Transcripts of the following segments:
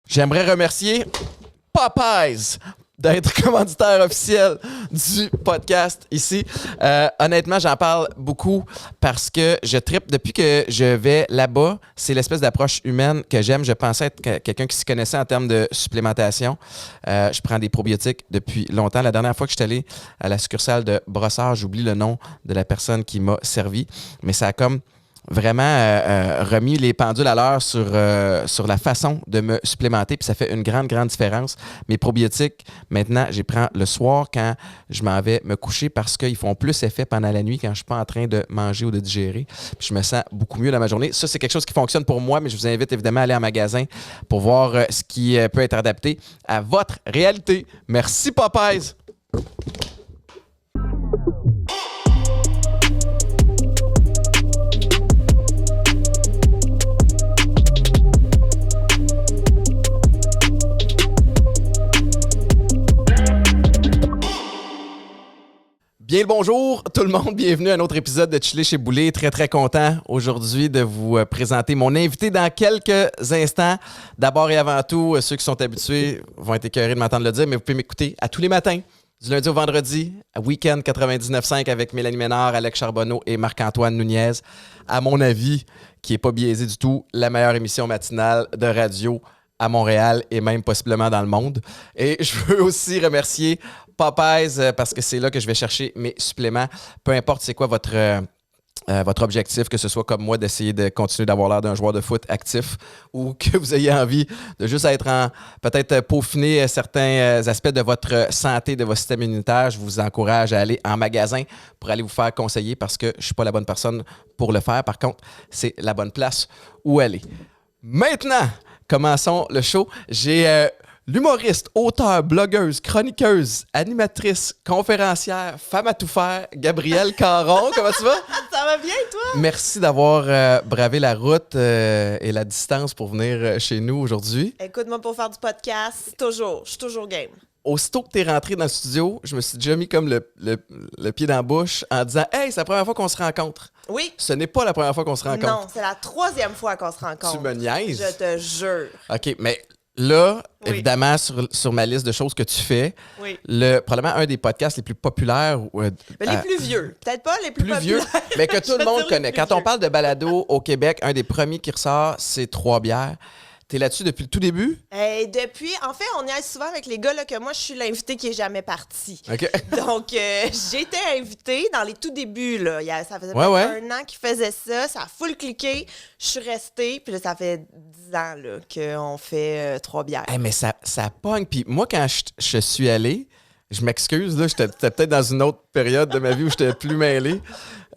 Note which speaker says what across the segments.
Speaker 1: J'aimerais remercier Popeyes d'être commanditaire officiel du podcast ici. Honnêtement, j'en parle beaucoup parce que je trippe depuis que je vais là-bas. C'est l'espèce d'approche humaine que j'aime. Je pensais être quelqu'un qui s'y connaissait en termes de supplémentation. Je prends des probiotiques depuis longtemps. La dernière fois que je suis allé à la succursale de Brossard, j'oublie le nom de la personne qui m'a servi, mais ça a comme vraiment remis les pendules à l'heure sur la façon de me supplémenter, puis ça fait une grande, grande différence. Mes probiotiques, maintenant, je les prends le soir quand je m'en vais me coucher parce qu'ils font plus effet pendant la nuit quand je ne suis pas en train de manger ou de digérer. Puis je me sens beaucoup mieux dans ma journée. Ça, c'est quelque chose qui fonctionne pour moi, mais je vous invite évidemment à aller en magasin pour voir ce qui peut être adapté à votre réalité. Merci, Popeyes! Bien le bonjour tout le monde, bienvenue à un autre épisode de Chiller chez Boulet. Très très content aujourd'hui de vous présenter mon invité dans quelques instants. D'abord et avant tout, ceux qui sont habitués vont être écœurés de m'entendre le dire, mais vous pouvez m'écouter à tous les matins, du lundi au vendredi, à Week-end 99.5 avec Mélanie Ménard, Alex Charbonneau et Marc-Antoine Nunez. À mon avis, qui n'est pas biaisé du tout, la meilleure émission matinale de radio à Montréal et même possiblement dans le monde. Et je veux aussi remercier Popeyes parce que c'est là que je vais chercher mes suppléments. Peu importe c'est quoi votre objectif, que ce soit comme moi d'essayer de continuer d'avoir l'air d'un joueur de foot actif ou que vous ayez envie de juste être peut-être peaufiner certains aspects de votre santé, de votre système immunitaire, je vous encourage à aller en magasin pour aller vous faire conseiller parce que je ne suis pas la bonne personne pour le faire. Par contre, c'est la bonne place où aller. Maintenant, commençons le show. J'ai l'humoriste, auteure, blogueuse, chroniqueuse, animatrice, conférencière, femme à tout faire, Gabrielle Caron. Comment tu vas?
Speaker 2: Ça va bien, toi?
Speaker 1: Merci d'avoir bravé la route et la distance pour venir chez nous aujourd'hui.
Speaker 2: Écoute-moi, pour faire du podcast, je suis toujours game.
Speaker 1: Aussitôt que tu es rentré dans le studio, je me suis déjà mis comme le pied dans la bouche en disant « Hey, c'est la première fois qu'on se rencontre. »
Speaker 2: Oui.
Speaker 1: Ce n'est pas la première fois qu'on se rencontre.
Speaker 2: Non, c'est la 3e fois qu'on se rencontre.
Speaker 1: Tu me niaises?
Speaker 2: Je te jure.
Speaker 1: OK, mais là,
Speaker 2: oui.
Speaker 1: Évidemment, sur ma liste de choses que tu fais,
Speaker 2: oui.
Speaker 1: Probablement un des podcasts les plus populaires.
Speaker 2: Les plus vieux. Peut-être pas les plus populaires.
Speaker 1: Vieux, mais que tout le monde connaît. Quand on parle de balado au Québec, un des premiers qui ressort, c'est Trois bières. T'es là-dessus depuis le tout début?
Speaker 2: En fait, on y est souvent avec les gars là, que moi, je suis l'invité qui est jamais parti.
Speaker 1: Okay.
Speaker 2: Donc, j'ai été invitée dans les tout débuts. Là. Ça faisait un an qu'ils faisaient ça. Ça a full cliqué. Je suis restée. Puis là, ça fait 10 ans là, qu'on fait Trois bières.
Speaker 1: Hey, mais ça pogne. Puis moi, quand je suis allé, je m'excuse, là, j'étais peut-être dans une autre période de ma vie où j'étais plus mêlé.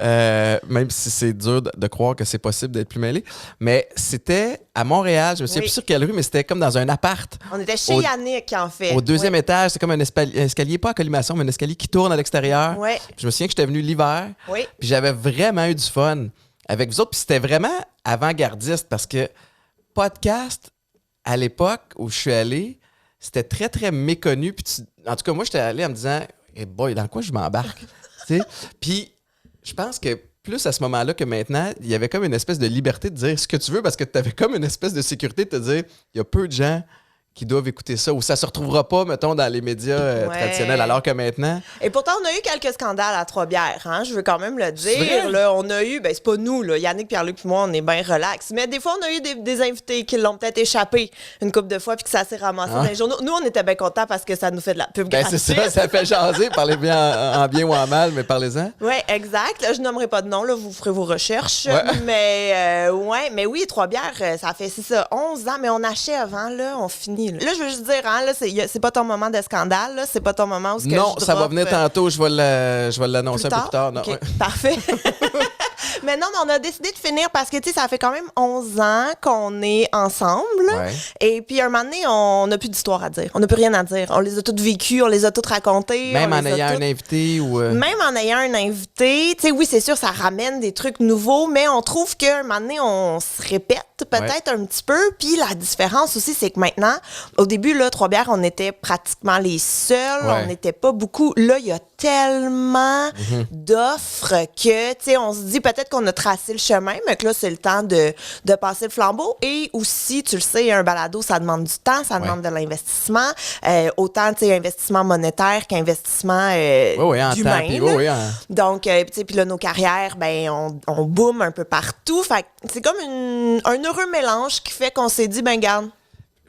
Speaker 1: Même si c'est dur de croire que c'est possible d'être plus mêlé. Mais c'était à Montréal, je me souviens plus sur quelle rue, mais c'était comme dans un appart.
Speaker 2: On était chez Yannick, en fait.
Speaker 1: Au 2e étage, c'est comme un escalier, pas à collimation, mais un escalier qui tourne à l'extérieur.
Speaker 2: Oui.
Speaker 1: Je me souviens que j'étais venu l'hiver.
Speaker 2: Oui.
Speaker 1: Puis j'avais vraiment eu du fun avec vous autres. Puis c'était vraiment avant-gardiste parce que podcast, à l'époque où je suis allé, c'était très, très méconnu. Puis en tout cas, moi, j'étais allé en me disant hey boy, dans quoi je m'embarque? Puis je pense que plus à ce moment-là que maintenant, il y avait comme une espèce de liberté de dire ce que tu veux parce que tu avais comme une espèce de sécurité de te dire il y a peu de gens qui doivent écouter ça ou ça se retrouvera pas, mettons, dans les médias traditionnels, alors que maintenant...
Speaker 2: Et pourtant, on a eu quelques scandales à Trois-Bières, hein? Je veux quand même le dire. Là, on a eu, c'est pas nous, là, Yannick, Pierre-Luc et moi, on est bien relax. Mais des fois, on a eu des invités qui l'ont peut-être échappé une couple de fois puis que ça s'est ramassé dans les journaux. Nous, on était bien contents parce que ça nous fait de la pub gratuite.
Speaker 1: C'est ça fait jaser. Parlez bien en bien ou en mal, mais parlez-en.
Speaker 2: Oui, exact. Là, je nommerai pas de nom, là, vous ferez vos recherches. Ouais. Mais oui, Trois-Bières, ça fait 11 ans, mais on achève, hein, là, on finit. Là, je veux juste dire, hein, là, c'est pas ton moment de scandale, là, c'est pas ton moment où
Speaker 1: non, ça va venir tantôt, je vais l'annoncer un peu plus tard. Non,
Speaker 2: okay, parfait. Mais non, mais on a décidé de finir parce que, tu sais, ça fait quand même 11 ans qu'on est ensemble.
Speaker 1: Ouais.
Speaker 2: Et puis, un moment donné, on n'a plus d'histoire à dire. On n'a plus rien à dire. On les a toutes vécues, on les a toutes racontées.
Speaker 1: Même en ayant un invité ou...
Speaker 2: Même en ayant un invité. Tu sais, oui, c'est sûr, ça ramène des trucs nouveaux, mais on trouve qu'un moment donné, on se répète peut-être un petit peu. Puis la différence aussi, c'est que maintenant, au début, là, Trois-Bières, on était pratiquement les seuls. On n'était pas beaucoup. Là, il y a tellement d'offres que, tu sais, on se dit peut-être qu'on a tracé le chemin, mais que là, c'est le temps de passer le flambeau. Et aussi, tu le sais, un balado, ça demande du temps, ça demande de l'investissement. Autant, tu sais, investissement monétaire qu'investissement d'humain. Donc, tu sais, puis là, nos carrières, ben, on boom un peu partout. Fait que c'est comme un heureux mélange qui fait qu'on s'est dit, ben, garde.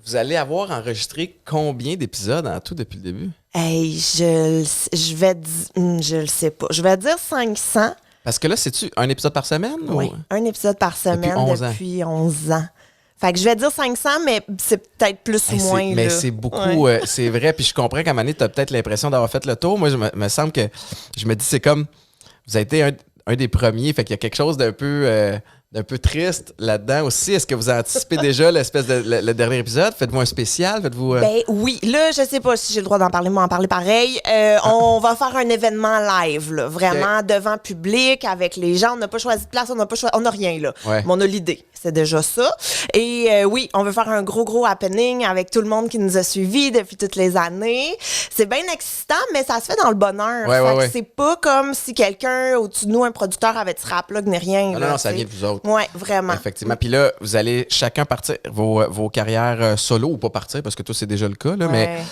Speaker 1: Vous allez avoir enregistré combien d'épisodes en tout depuis le début?
Speaker 2: Hey, je le sais pas. Je vais dire 500.
Speaker 1: Parce que là, c'est-tu un épisode par semaine?
Speaker 2: Oui,
Speaker 1: ou...
Speaker 2: un épisode par semaine depuis 11 ans. Fait que je vais dire 500, mais c'est peut-être plus ou moins.
Speaker 1: Mais c'est beaucoup, c'est vrai. Puis je comprends qu'à un moment donné, tu as peut-être l'impression d'avoir fait le tour. Moi, me semble que je me dis, c'est comme, vous avez été un des premiers. Fait qu'il y a quelque chose d'un peu triste là-dedans aussi. Est-ce que vous anticipez déjà l'espèce de le dernier épisode? Faites-vous un spécial? Faites-vous...
Speaker 2: Ben oui. Là, je sais pas si j'ai le droit d'en parler, mais en parler pareil. On va faire un événement live, là, vraiment devant public, avec les gens. On n'a pas choisi de place, on n'a rien, là.
Speaker 1: Ouais.
Speaker 2: Mais on a l'idée. C'est déjà ça. Et oui, on veut faire un gros happening avec tout le monde qui nous a suivis depuis toutes les années. C'est bien excitant, mais ça se fait dans le bonheur. C'est pas comme si quelqu'un au-dessus de nous, un producteur, avait ce rap-là, ni rien.
Speaker 1: Non, ça vient de vous autres.
Speaker 2: Oui, vraiment.
Speaker 1: Effectivement. Puis là, vous allez chacun partir vos carrières solo ou pas partir, parce que toi, c'est déjà le cas. Là, mais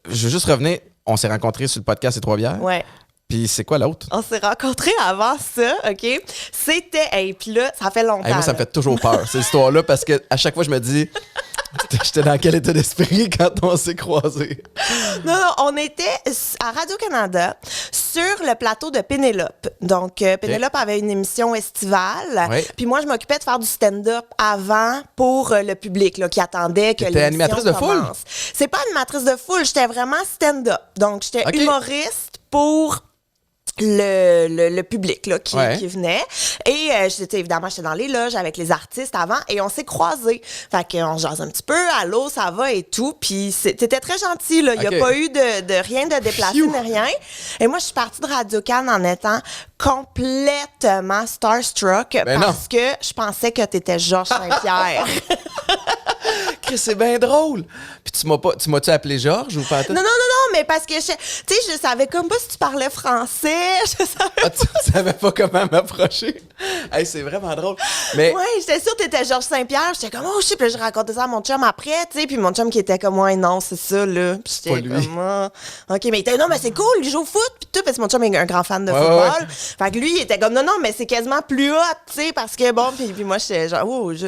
Speaker 1: je veux juste revenir. On s'est rencontrés sur le podcast Les Trois Bières.
Speaker 2: Ouais.
Speaker 1: Puis c'est quoi l'autre?
Speaker 2: On s'est rencontrés avant ça, OK? C'était... Hey, puis là, ça fait longtemps.
Speaker 1: Moi, ça me fait toujours peur, cette histoire-là, parce que à chaque fois, je me dis... J'étais dans quel état d'esprit quand on s'est croisés?
Speaker 2: Non, on était à Radio-Canada sur le plateau de Pénélope. Donc, Pénélope avait une émission estivale.
Speaker 1: Oui.
Speaker 2: Puis moi, je m'occupais de faire du stand-up avant pour le public là, qui attendait que l'émission
Speaker 1: animatrice de foule?
Speaker 2: C'est pas animatrice de foule, j'étais vraiment stand-up. Donc, j'étais humoriste pour... Le public là, qui venait. Et évidemment, j'étais dans les loges avec les artistes avant et on s'est croisés. Fait qu'on jase un petit peu, allô, ça va et tout. Puis t'étais très gentil, là. Il n'y a pas eu de rien de déplacé ni rien. Et moi, je suis partie de Radio-Can en étant complètement starstruck parce que je pensais que t'étais Georges Saint-Pierre.
Speaker 1: C'est bien drôle. Puis tu m'as-tu appelé Georges ou pas?
Speaker 2: Non, mais parce que, tu sais, je savais comme pas si tu parlais français. Je savais
Speaker 1: tu savais pas comment m'approcher? Hey, c'est vraiment drôle. Mais...
Speaker 2: Ouais, j'étais sûre que t'étais Georges Saint-Pierre. J'étais comme, oh, je sais, puis je racontais ça à mon chum après, tu sais. Puis mon chum qui était comme, ouais, non, c'est ça, là. Puis j'étais comme, OK, mais il était, non, mais c'est cool, il joue au foot, puis tout, parce que mon chum est un grand fan de football. Fait que lui, il était comme, non, mais c'est quasiment plus hot, tu sais, parce que bon, puis moi, j'étais genre, oh, puis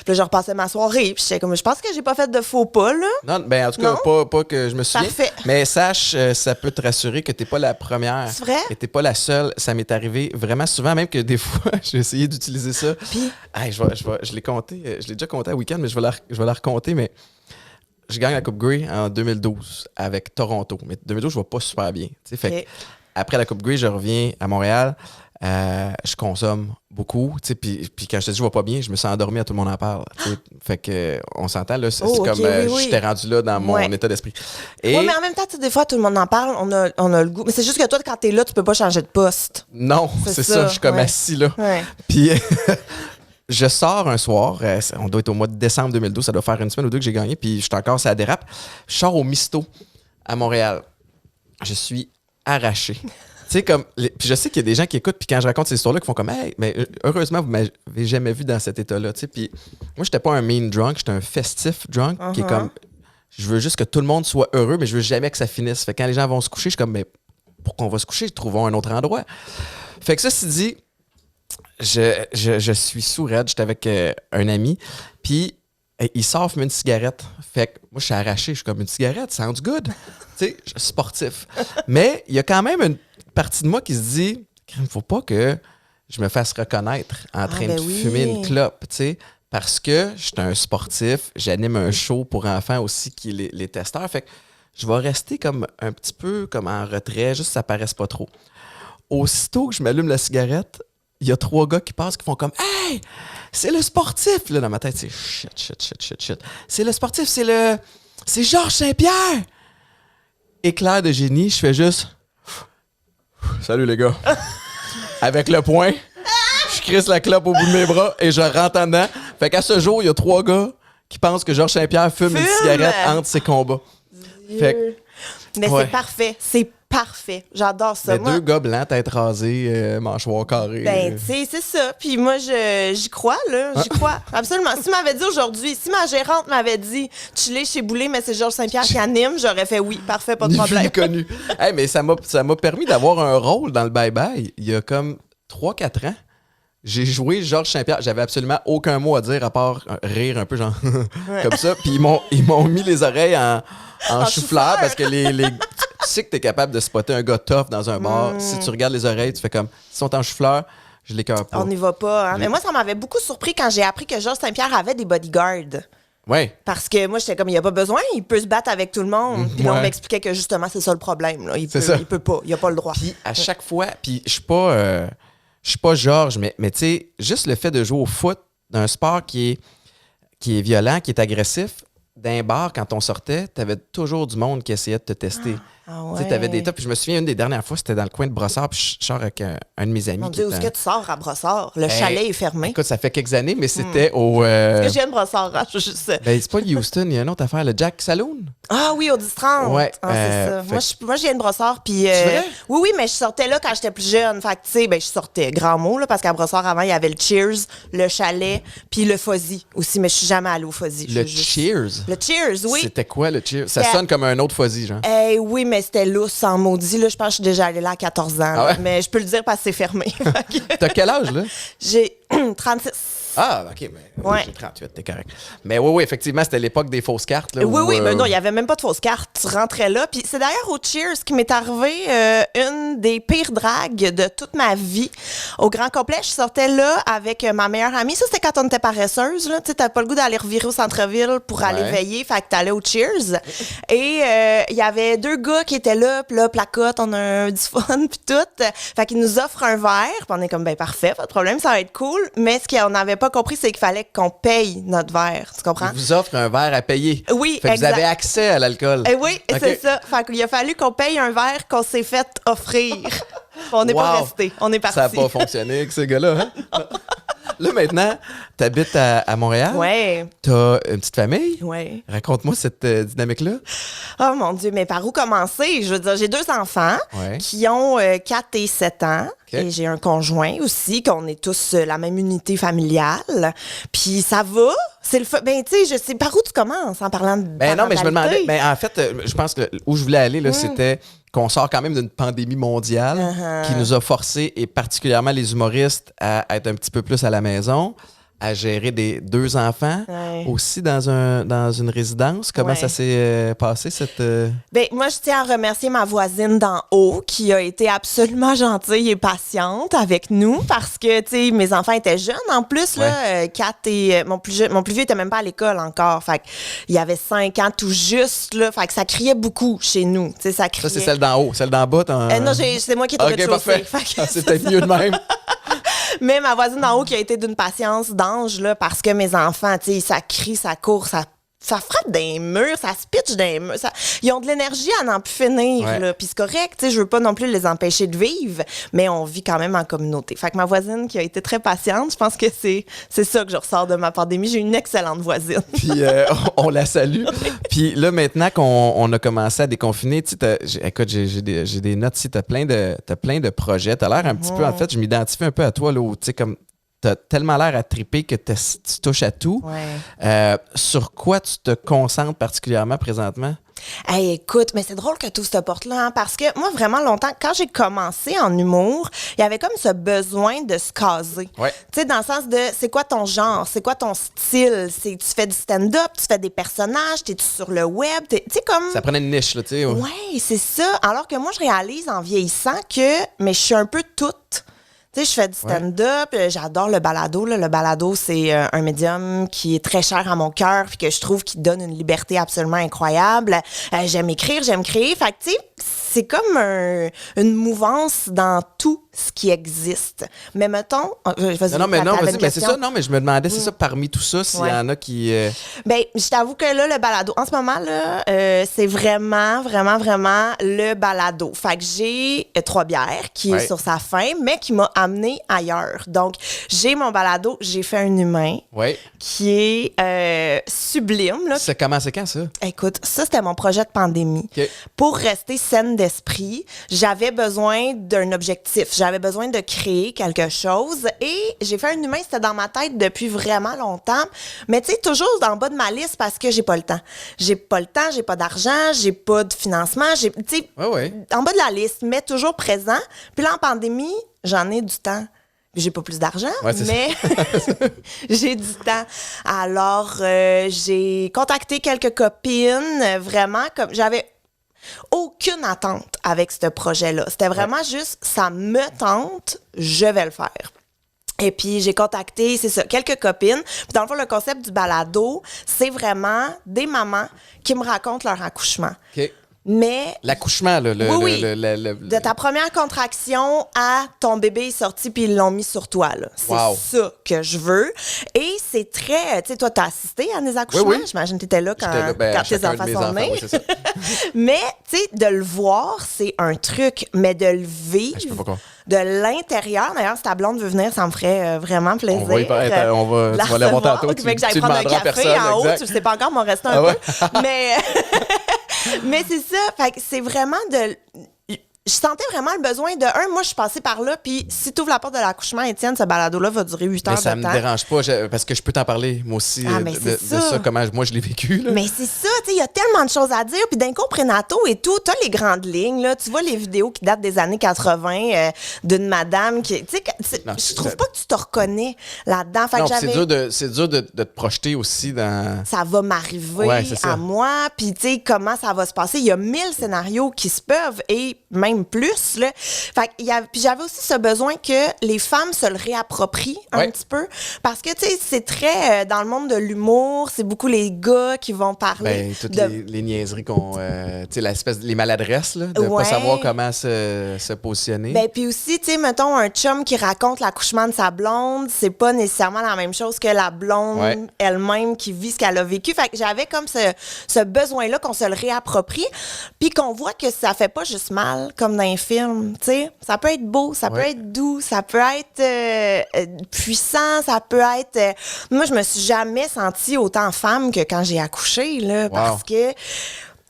Speaker 2: là, je repassais ma soirée, puis j'étais comme, je pense que j'ai pas fait de faux pas, là.
Speaker 1: Non, ben en tout cas, pas que je me souviens.
Speaker 2: Parfait.
Speaker 1: Mais sache, ça peut te rassurer que t'es pas la première.
Speaker 2: C'est vrai?
Speaker 1: Et t'es pas la seule. Ça m'est arrivé vraiment souvent, même que des fois, j'ai essayé d'utiliser ça.
Speaker 2: Puis?
Speaker 1: Hey, je l'ai compté, je l'ai déjà compté à week-end, mais je vais la raconter, mais je gagne la Coupe Grey en 2012 avec Toronto. Mais 2012, je vais pas super bien. Fait après la Coupe Grey, je reviens à Montréal. Je consomme beaucoup, puis quand je te dis je vais pas bien, je me sens endormi à tout le monde en parle. Fait que on s'entend là, c'est comme j'étais rendu là dans mon état d'esprit.
Speaker 2: Oui, mais en même temps, des fois tout le monde en parle, on a le goût. Mais c'est juste que toi, quand t'es là, tu peux pas changer de poste.
Speaker 1: Non, c'est ça. Je suis comme assis là.
Speaker 2: Ouais.
Speaker 1: Puis je sors un soir, on doit être au mois de décembre 2012, ça doit faire une semaine ou deux que j'ai gagné, puis je suis encore ça dérape. Je sors au Misto à Montréal. Je suis arraché. Tu sais, comme. Puis je sais qu'il y a des gens qui écoutent, puis quand je raconte ces histoires-là, qui font comme, hey, mais heureusement, vous m'avez jamais vu dans cet état-là. Tu sais, puis moi, j'étais pas un mean drunk, j'étais un festif drunk, qui est comme, je veux juste que tout le monde soit heureux, mais je veux jamais que ça finisse. Fait que quand les gens vont se coucher, je suis comme, mais pourquoi on va se coucher? Trouvons un autre endroit. Fait que ça, c'est dit, je suis sourd-raide, j'étais avec un ami, puis il sort fumer une cigarette. Fait que moi, je suis arraché, je suis comme, une cigarette, sounds good. Tu sais, je suis sportif. Mais il y a quand même une partie de moi qui se dit, il ne faut pas que je me fasse reconnaître en train de fumer une clope, tu sais, parce que je suis un sportif, j'anime un show pour enfants aussi qui est les testeurs, fait que je vais rester comme un petit peu comme en retrait, juste que ça paraisse pas trop. Aussitôt que je m'allume la cigarette, il y a 3 gars qui passent qui font comme « Hey! C'est le sportif! » Là, dans ma tête, c'est « Shit. » C'est le sportif, c'est Georges Saint-Pierre! Éclair de génie, je fais juste... Salut les gars. Avec le poing, je crisse la clope au bout de mes bras et je rentre en dedans. Fait qu'à ce jour, il y a 3 gars qui pensent que Georges Saint-Pierre fume une cigarette entre ses combats. Fait que,
Speaker 2: mais c'est parfait. C'est parfait. J'adore ça.
Speaker 1: Mais deux gars blancs, tête rasée, mâchoire carrée.
Speaker 2: Ben, tu sais, c'est ça. Puis moi, j'y crois, là. J'y crois. Absolument. Si m'avait dit aujourd'hui, si ma gérante m'avait dit chiller chez Boulay, mais c'est Georges Saint-Pierre qui anime, j'aurais fait oui, parfait, pas de problème.
Speaker 1: Ni connu. Hey, mais ça m'a permis d'avoir un rôle dans le bye-bye il y a comme 3-4 ans. J'ai joué Georges Saint-Pierre. J'avais absolument aucun mot à dire à part rire un peu, genre comme ça. Puis ils m'ont mis les oreilles en chou-fleur parce que tu sais que t'es capable de spotter un gars tough dans un bar. Si tu regardes les oreilles, tu fais comme, ils sont en chou-fleur, je l'écœure pas.
Speaker 2: On n'y va pas, hein? Mais moi, ça m'avait beaucoup surpris quand j'ai appris que Georges Saint-Pierre avait des bodyguards.
Speaker 1: Ouais.
Speaker 2: Parce que moi, j'étais comme, il n'y a pas besoin, il peut se battre avec tout le monde. Puis là, on
Speaker 1: Ouais.
Speaker 2: m'expliquait que justement, c'est ça le problème. Là. Il peut pas, il n'a pas le droit.
Speaker 1: Puis à chaque fois, puis je suis pas Georges, mais tu sais, juste le fait de jouer au foot, d'un sport qui est violent, qui est agressif, d'un bar, quand on sortait, t'avais toujours du monde qui essayait de te tester.
Speaker 2: Ah
Speaker 1: Tu sais, t'avais des tops. Puis je me souviens, une des dernières fois, c'était dans le coin de Brossard, puis je sors avec un de mes amis.
Speaker 2: Mon
Speaker 1: qui
Speaker 2: Dieu, où
Speaker 1: était
Speaker 2: est-ce que tu sors à Brossard? Le chalet est fermé.
Speaker 1: Écoute, ça fait quelques années, mais c'était au...
Speaker 2: Est-ce que je viens de Brossard? Hein? Je sais.
Speaker 1: Ben, c'est pas le Houston, il y a une autre affaire, le Jack Saloon.
Speaker 2: Ah oui, au 10-30.
Speaker 1: Ouais,
Speaker 2: Ah, c'est ça. Moi, je viens de Brossard. Puis,
Speaker 1: vrai?
Speaker 2: oui, mais je sortais là quand j'étais plus jeune. Fait que, tu sais, ben, je sortais. Grand mot, là, parce qu'à Brossard, avant, il y avait le Cheers, le chalet, puis le Fuzzy aussi. Mais je suis jamais allée au Fuzzy.
Speaker 1: Le Cheers.
Speaker 2: Le Cheers, oui.
Speaker 1: C'était quoi le Cheers? Ça sonne comme un autre fuzzy, genre.
Speaker 2: Oui, mais c'était lousse en maudit. Là, je pense que je suis déjà allée là à 14 ans.
Speaker 1: Ah
Speaker 2: là.
Speaker 1: ouais?
Speaker 2: Mais je peux le dire parce que c'est fermé.
Speaker 1: T'as quel âge, là?
Speaker 2: J'ai 36.
Speaker 1: Ah, OK, mais
Speaker 2: Ouais.
Speaker 1: j'ai 38, t'es correct. Mais oui, effectivement, c'était l'époque des fausses cartes. Là,
Speaker 2: Oui, mais non, il n'y avait même pas de fausse carte. Tu rentrais là. Puis c'est d'ailleurs au Cheers qui m'est arrivé une des pires dragues de toute ma vie. Au grand complet, je sortais là avec ma meilleure amie. Ça, c'était quand on était paresseuse. Tu sais, t'as pas le goût d'aller revirer au centre-ville pour aller veiller. Fait que t'allais au Cheers. Et il y avait deux gars qui étaient là. Puis là, placote, on a du fun, puis tout. Fait qu'ils nous offrent un verre. Puis on est comme, ben parfait, pas de problème, ça va être cool. Mais ce qu'on n'avait pas compris, c'est qu'il fallait qu'on paye notre verre. Tu comprends?
Speaker 1: Ils vous offrent un verre à payer.
Speaker 2: Oui,
Speaker 1: fait que
Speaker 2: exact.
Speaker 1: vous avez accès à l'alcool.
Speaker 2: Oui,
Speaker 1: OK.
Speaker 2: c'est ça. Fait qu'il a fallu qu'on paye un verre qu'on s'est fait offrir. On n'est pas
Speaker 1: Wow.
Speaker 2: resté. On est parti.
Speaker 1: Ça n'a pas fonctionné avec ces gars-là, hein? Là, maintenant, t'habites à Montréal.
Speaker 2: Ouais.
Speaker 1: T'as une petite famille.
Speaker 2: Ouais.
Speaker 1: Raconte-moi cette dynamique-là.
Speaker 2: Oh mon Dieu, mais par où commencer? Je veux dire, j'ai 2 enfants
Speaker 1: Ouais.
Speaker 2: qui ont 4 et 7 ans.
Speaker 1: OK.
Speaker 2: Et j'ai un conjoint aussi, qu'on est tous la même unité familiale. Puis ça va. C'est le fun. Ben, tu sais, je sais par où tu commences en parlant de
Speaker 1: Ben non, mais je me demandais.
Speaker 2: parentalité.
Speaker 1: Ben, en fait, je pense que où je voulais aller, là, c'était qu'on sort quand même d'une pandémie mondiale qui nous a forcé, et particulièrement les humoristes, à être un petit peu plus à la maison, à gérer 2 enfants,
Speaker 2: Ouais.
Speaker 1: aussi dans une résidence. Comment
Speaker 2: Ouais.
Speaker 1: ça s'est passé, cette...
Speaker 2: Ben, moi, je tiens à remercier ma voisine d'en haut qui a été absolument gentille et patiente avec nous parce que, tu sais, mes enfants étaient jeunes en plus, là. 4 et... mon plus vieux était même pas à l'école encore. Fait qu'il avait 5 ans tout juste, là. Fait que ça criait beaucoup chez nous. Tu sais, ça criait.
Speaker 1: Ça, c'est celle d'en haut. Celle d'en bas,
Speaker 2: Non, c'est moi qui étais au
Speaker 1: OK,
Speaker 2: rez-de-chaussée.
Speaker 1: parfait.
Speaker 2: Fait que
Speaker 1: C'est peut-être mieux de même.
Speaker 2: Mais ma voisine d'en haut qui a été d'une patience d'ange, là, parce que mes enfants, tu sais, ça crie, ça court, ça frappe des murs, ça se pitche des murs. Ils ont de l'énergie à n'en plus finir,
Speaker 1: Ouais.
Speaker 2: là. Puis c'est correct, tu sais, je veux pas non plus les empêcher de vivre, mais on vit quand même en communauté. Fait que ma voisine qui a été très patiente, je pense que c'est ça que je ressors de ma pandémie. J'ai une excellente voisine.
Speaker 1: Puis on la salue. Puis là, maintenant qu'on a commencé à déconfiner, tu sais, écoute, j'ai des notes ici, t'as plein de projets. T'as l'air un petit peu, en fait, je m'identifie un peu à toi, là, où, tu sais, comme t'as tellement l'air à triper que tu touches à tout.
Speaker 2: Ouais.
Speaker 1: Sur quoi tu te concentres particulièrement présentement?
Speaker 2: Hey, écoute, mais c'est drôle que tu ouvres cette porte-là, hein, parce que moi, vraiment longtemps, quand j'ai commencé en humour, il y avait comme ce besoin de se caser.
Speaker 1: Ouais.
Speaker 2: Tu sais, dans le sens de, c'est quoi ton genre, c'est quoi ton style, tu fais du stand-up, tu fais des personnages, t'es-tu sur le web, tu sais, comme...
Speaker 1: Ça prenait une niche, là, tu sais.
Speaker 2: Ouais, c'est ça. Alors que moi, je réalise en vieillissant mais je suis un peu toute. Tu sais, je fais du stand-up, j'adore le balado. Là. Le balado, c'est un médium qui est très cher à mon cœur puis que je trouve qui donne une liberté absolument incroyable. J'aime écrire, j'aime créer. Fait que, tu sais, c'est comme une mouvance dans tout ce qui existe. Mais mettons... Vas-y,
Speaker 1: non, mais
Speaker 2: t'avais une
Speaker 1: c'est
Speaker 2: question?
Speaker 1: ça. Non, mais je me demandais, c'est ça, parmi tout ça, s'il y en a qui...
Speaker 2: Ben, je t'avoue que là, le balado, en ce moment, là, c'est vraiment, vraiment, vraiment le balado. Fait que j'ai Trois Bières qui est sur sa fin, mais qui m'a amené ailleurs. Donc, j'ai mon balado, j'ai fait un humain qui est sublime. Là.
Speaker 1: C'est quand, ça?
Speaker 2: Écoute, ça, c'était mon projet de pandémie.
Speaker 1: Okay.
Speaker 2: Pour rester saine d'esprit, j'avais besoin d'un objectif. J'avais besoin de créer quelque chose. Et j'ai fait un humain, c'était dans ma tête depuis vraiment longtemps. Mais tu sais, toujours dans le bas de ma liste parce que j'ai pas le temps. J'ai pas le temps, j'ai pas d'argent, j'ai pas de financement. Tu sais, en bas de la liste, mais toujours présent. Puis là, en pandémie, j'en ai du temps. J'ai pas plus d'argent, mais j'ai du temps. Alors, j'ai contacté quelques copines, vraiment, comme j'avais aucune attente avec ce projet-là. C'était vraiment juste, ça me tente, je vais le faire. Et puis, j'ai contacté, c'est ça, quelques copines. Puis dans le fond, le concept du balado, c'est vraiment des mamans qui me racontent leur accouchement.
Speaker 1: OK.
Speaker 2: Mais...
Speaker 1: L'accouchement, là.
Speaker 2: De ta première contraction à ton bébé est sorti puis ils l'ont mis sur toi, là. C'est ça que je veux. Et c'est très... Tu sais, toi, t'as assisté à des accouchements. Oui. J'imagine que t'étais là quand tes enfants sont nés. Oui, mais, tu sais, de le voir, c'est un truc. Mais de le vivre... Je peux pas de l'intérieur. D'ailleurs, si ta blonde veut venir, ça me ferait vraiment plaisir.
Speaker 1: Tu vas aller voir tantôt.
Speaker 2: Tu j'aille prendre un café en haut. Tu sais pas encore, mais on reste un peu. Mais... Mais c'est ça, fait que c'est vraiment de... Je sentais vraiment le besoin de... moi, je suis passée par là, puis si tu ouvres la porte de l'accouchement, Étienne, ce balado-là va durer 8 heures de temps.
Speaker 1: Mais ça me dérange pas, parce que je peux t'en parler, moi aussi, de ça, comment moi je l'ai vécu. Là.
Speaker 2: Mais c'est ça, tu sais, il y a tellement de choses à dire, puis d'un coup, prénato et tout, t'as les grandes lignes, là, tu vois les vidéos qui datent des années 80 d'une madame qui... Tu sais, je trouve pas que tu te reconnais là-dedans. Fait que
Speaker 1: c'est dur de te projeter aussi dans...
Speaker 2: Ça va m'arriver à moi, puis tu sais, comment ça va se passer. Il y a 1000 scénarios qui se peuvent, et même plus, là. Fait que puis j'avais aussi ce besoin que les femmes se le réapproprient un petit peu, parce que, tu sais, c'est très dans le monde de l'humour, c'est beaucoup les gars qui vont parler
Speaker 1: toutes les niaiseries qu'on... tu sais, les maladresses, là, de pas savoir comment se positionner.
Speaker 2: Ben, puis aussi, tu sais, mettons, un chum qui raconte l'accouchement de sa blonde, c'est pas nécessairement la même chose que la blonde elle-même qui vit ce qu'elle a vécu. Fait que j'avais comme ce besoin-là qu'on se le réapproprie, puis qu'on voit que ça fait pas juste mal, comme dans un film, tu sais. Ça peut être beau, ça peut être doux, ça peut être puissant, ça peut être... Moi, je me suis jamais sentie autant femme que quand j'ai accouché, là, parce que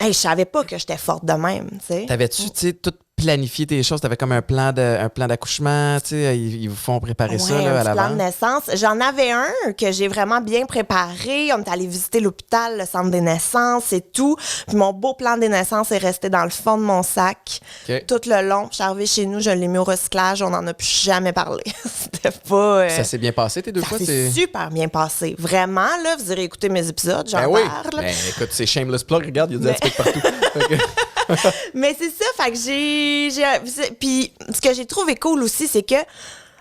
Speaker 2: je savais pas que j'étais forte de même, tu sais.
Speaker 1: T'avais-tu, tu sais, tout planifier tes choses? T'avais comme un plan d'accouchement, tu sais, ils vous font préparer ça là, à l'avant?
Speaker 2: Un plan de naissance. J'en avais un que j'ai vraiment bien préparé. On est allé visiter l'hôpital, le centre des naissances et tout. Puis mon beau plan des naissances est resté dans le fond de mon sac tout le long. Je suis arrivée chez nous, je l'ai mis au recyclage. On n'en a plus jamais parlé. C'était pas...
Speaker 1: Ça s'est bien passé, tes deux fois?
Speaker 2: Ça s'est super bien passé. Vraiment, là, vous irez écouter mes épisodes, j'en parle.
Speaker 1: Ben, écoute, c'est shameless plug. Regarde, il y a des aspects partout.
Speaker 2: Mais c'est ça, fait que puis ce que j'ai trouvé cool aussi, c'est que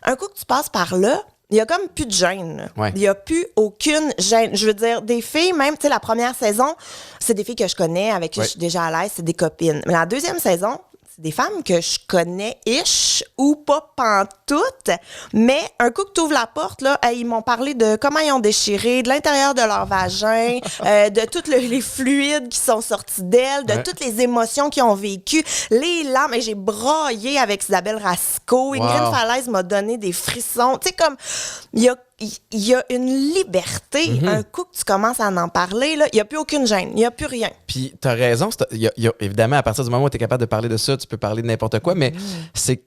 Speaker 2: un coup que tu passes par là, il y a comme plus de gêne. Il y a plus aucune gêne. Je veux dire, des filles, même, tu sais, la première saison, c'est des filles que je connais, avec qui je suis déjà à l'aise, c'est des copines. Mais la deuxième saison, c'est des femmes que je connais-ish ou pas pantoute, mais un coup que tu ouvres la porte, là, ils m'ont parlé de comment ils ont déchiré, de l'intérieur de leur vagin, de tous les fluides qui sont sortis d'elles, de toutes les émotions qu'ils ont vécues, les larmes. Et j'ai braillé avec Isabelle Racicot. Ingrid Falaise m'a donné des frissons. Tu sais, comme, il y a une liberté. Un coup que tu commences à en parler, il n'y a plus aucune gêne, il n'y a plus rien.
Speaker 1: Puis, tu as raison. Évidemment, à partir du moment où tu es capable de parler de ça, tu peux parler de n'importe quoi, mais c'est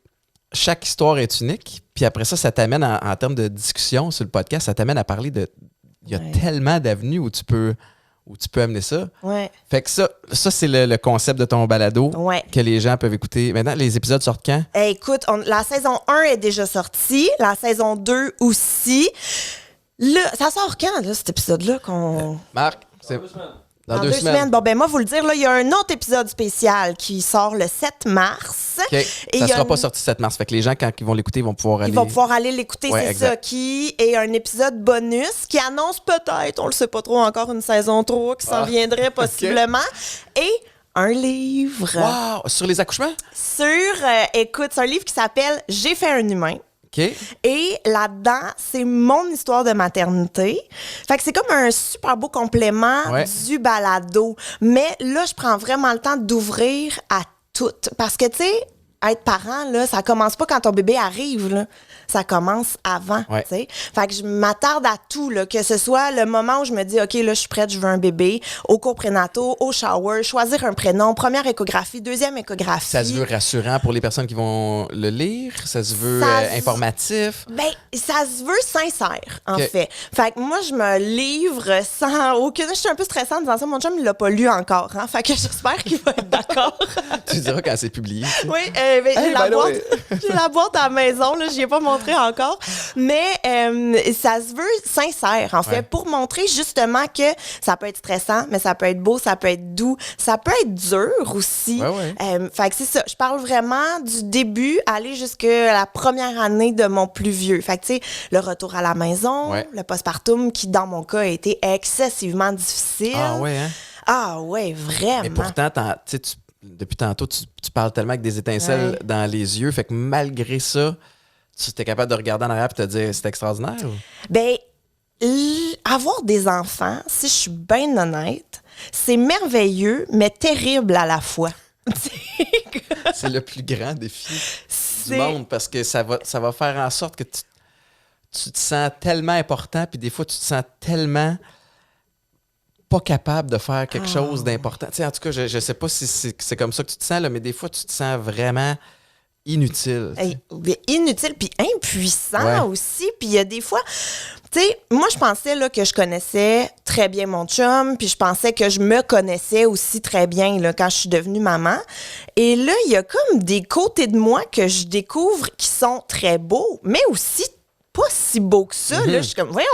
Speaker 1: chaque histoire est unique. Puis après ça t'amène en termes de discussion sur le podcast, ça t'amène à parler de... Il y a tellement d'avenues où tu peux amener ça. Fait que ça c'est le concept de ton balado que les gens peuvent écouter. Maintenant, les épisodes sortent quand?
Speaker 2: Écoute, la saison 1 est déjà sortie, la saison 2 aussi. Là, ça sort quand, là, cet épisode-là?
Speaker 1: Marc, c'est...
Speaker 2: Dans 2 semaines. Bon, ben moi, vous le dire, là, il y a un autre épisode spécial qui sort le 7 mars.
Speaker 1: Okay. Ça ne sera pas sorti le 7 mars. Fait que les gens, quand ils vont l'écouter, vont pouvoir aller...
Speaker 2: Ils vont pouvoir aller l'écouter, c'est ça. Qui est un épisode bonus qui annonce peut-être, on le sait pas trop encore, une saison 3 qui s'en viendrait possiblement. Et un livre.
Speaker 1: Wow! Sur les accouchements?
Speaker 2: Écoute, c'est un livre qui s'appelle « J'ai fait un humain ».
Speaker 1: OK.
Speaker 2: Et là-dedans, c'est mon histoire de maternité. Fait que c'est comme un super beau complément du balado. Mais là, je prends vraiment le temps d'ouvrir à tout. Parce que, tu sais, être parent, là, ça commence pas quand ton bébé arrive, là. Ça commence avant, tu sais. Fait que je m'attarde à tout, là, que ce soit le moment où je me dis, OK, là, je suis prête, je veux un bébé, au cours prénataux, au shower, choisir un prénom, première échographie, deuxième échographie.
Speaker 1: Ça se veut rassurant pour les personnes qui vont le lire? Ça se veut informatif?
Speaker 2: Ben, ça se veut sincère, en fait. Fait que moi, je me livre sans aucune... Je suis un peu stressante en disant ça. Mon chum, il l'a pas lu encore, hein. Fait que j'espère qu'il va être d'accord.
Speaker 1: Tu diras quand c'est publié.
Speaker 2: Oui, j'ai la boîte à la maison, là, j'y ai pas montré encore, mais ça se veut sincère, en fait, pour montrer justement que ça peut être stressant, mais ça peut être beau, ça peut être doux, ça peut être dur aussi. Fait que c'est ça, je parle vraiment du début, aller jusqu'à la première année de mon plus vieux. Fait que tu sais, le retour à la maison, le postpartum qui, dans mon cas, a été excessivement difficile.
Speaker 1: Ah ouais, hein?
Speaker 2: Ah ouais, vraiment.
Speaker 1: Mais pourtant, depuis tantôt, tu parles tellement avec des étincelles dans les yeux, fait que malgré ça, tu étais capable de regarder en arrière et te dire c'est extraordinaire? Ou?
Speaker 2: Ben, avoir des enfants, si je suis bien honnête, c'est merveilleux, mais terrible à la fois.
Speaker 1: C'est le plus grand défi du monde parce que ça va faire en sorte que tu te sens tellement important, puis des fois, tu te sens tellement pas capable de faire quelque chose d'important. Tu sais, en tout cas, je sais pas si c'est comme ça que tu te sens, là, mais des fois, tu te sens vraiment inutile.
Speaker 2: Inutile, puis impuissant aussi. Puis il y a des fois, tu sais, moi, je pensais là, que je connaissais très bien mon chum, puis je pensais que je me connaissais aussi très bien là, quand je suis devenue maman. Et là, il y a comme des côtés de moi que je découvre qui sont très beaux, mais aussi pas si beau que ça. Là, je suis comme, voyons,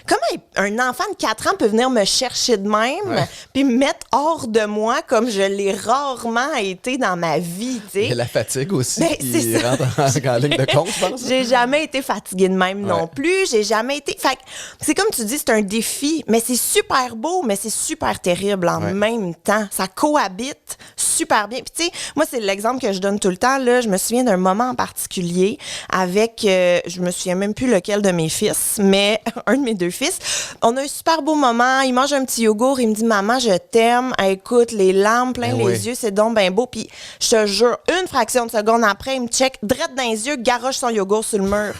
Speaker 2: comment un enfant de 4 ans peut venir me chercher de même puis me mettre hors de moi comme je l'ai rarement été dans ma vie, tu sais.
Speaker 1: Il y a la fatigue aussi qui rentre en ligne de compte, je pense.
Speaker 2: J'ai jamais été fatiguée de même non plus. J'ai jamais été... Fait que c'est comme tu dis, c'est un défi, mais c'est super beau, mais c'est super terrible en même temps. Ça cohabite super bien. Puis tu sais, moi, c'est l'exemple que je donne tout le temps. Là, je me souviens d'un moment en particulier avec... je me souviens même plus lequel de mes fils, mais un de mes 2 fils. On a un super beau moment. Il mange un petit yogourt. Il me dit, maman, je t'aime. Écoute, les larmes plein les yeux, c'est donc bien beau. Puis je te jure, une fraction de seconde après, il me check, drette dans les yeux, garoche son yogourt sur le mur.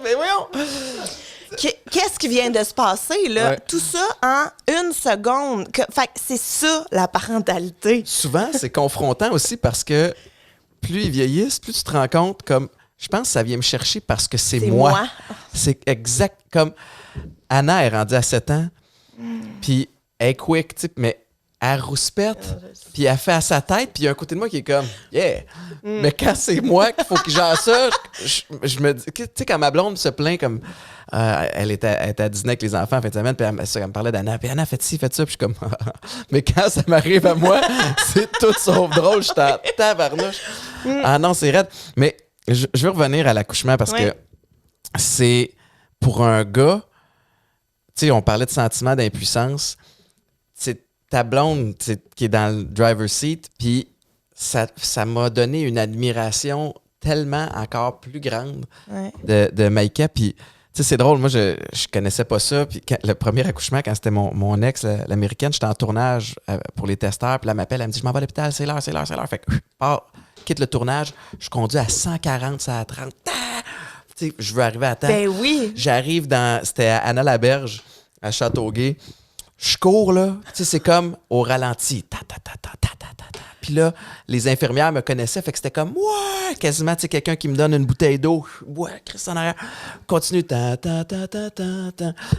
Speaker 1: Mais voyons!
Speaker 2: Qu'est-ce qui vient de se passer, là? Tout ça en une seconde. Fait que c'est ça, la parentalité.
Speaker 1: Souvent, c'est confrontant aussi parce que plus ils vieillissent, plus tu te rends compte comme... Je pense que ça vient me chercher parce que c'est moi. C'est exact comme... Anna est rendue à 7 ans, puis elle est quick, tu sais, mais elle rouspète, puis elle fait à sa tête, puis il y a un côté de moi qui est comme « Yeah! » Mais quand c'est moi qu'il faut que j'en ça, je me dis... Tu sais, quand ma blonde se plaint comme... elle était à dîner avec les enfants en fin de semaine, puis elle me parlait d'Anna, puis Anna, fait ci, fait ça, puis je suis comme... Mais quand ça m'arrive à moi, c'est tout sauf drôle, je suis en tabarnouche. Ah non, c'est raide. Mais... Je veux revenir à l'accouchement parce que c'est pour un gars, tu sais, on parlait de sentiment d'impuissance, c'est ta blonde qui est dans le driver's seat, puis ça m'a donné une admiration tellement encore plus grande de Maïka, puis tu sais, c'est drôle, moi je connaissais pas ça, puis le premier accouchement, quand c'était mon ex, l'américaine, j'étais en tournage pour les testeurs, puis là, elle m'appelle, elle me dit « Je m'en vais à l'hôpital, c'est l'heure. » Fait que quitte le tournage, je conduis à 140, ça à 30. Je veux arriver à temps.
Speaker 2: Ben oui.
Speaker 1: J'arrive c'était à Anna-Laberge, à Châteauguay. Je cours, là. Tu sais, c'est comme au ralenti. Puis là, les infirmières me connaissaient, fait que c'était comme, ouais, quasiment, tu sais, quelqu'un qui me donne une bouteille d'eau. Ouais, Christ en arrière. Continue.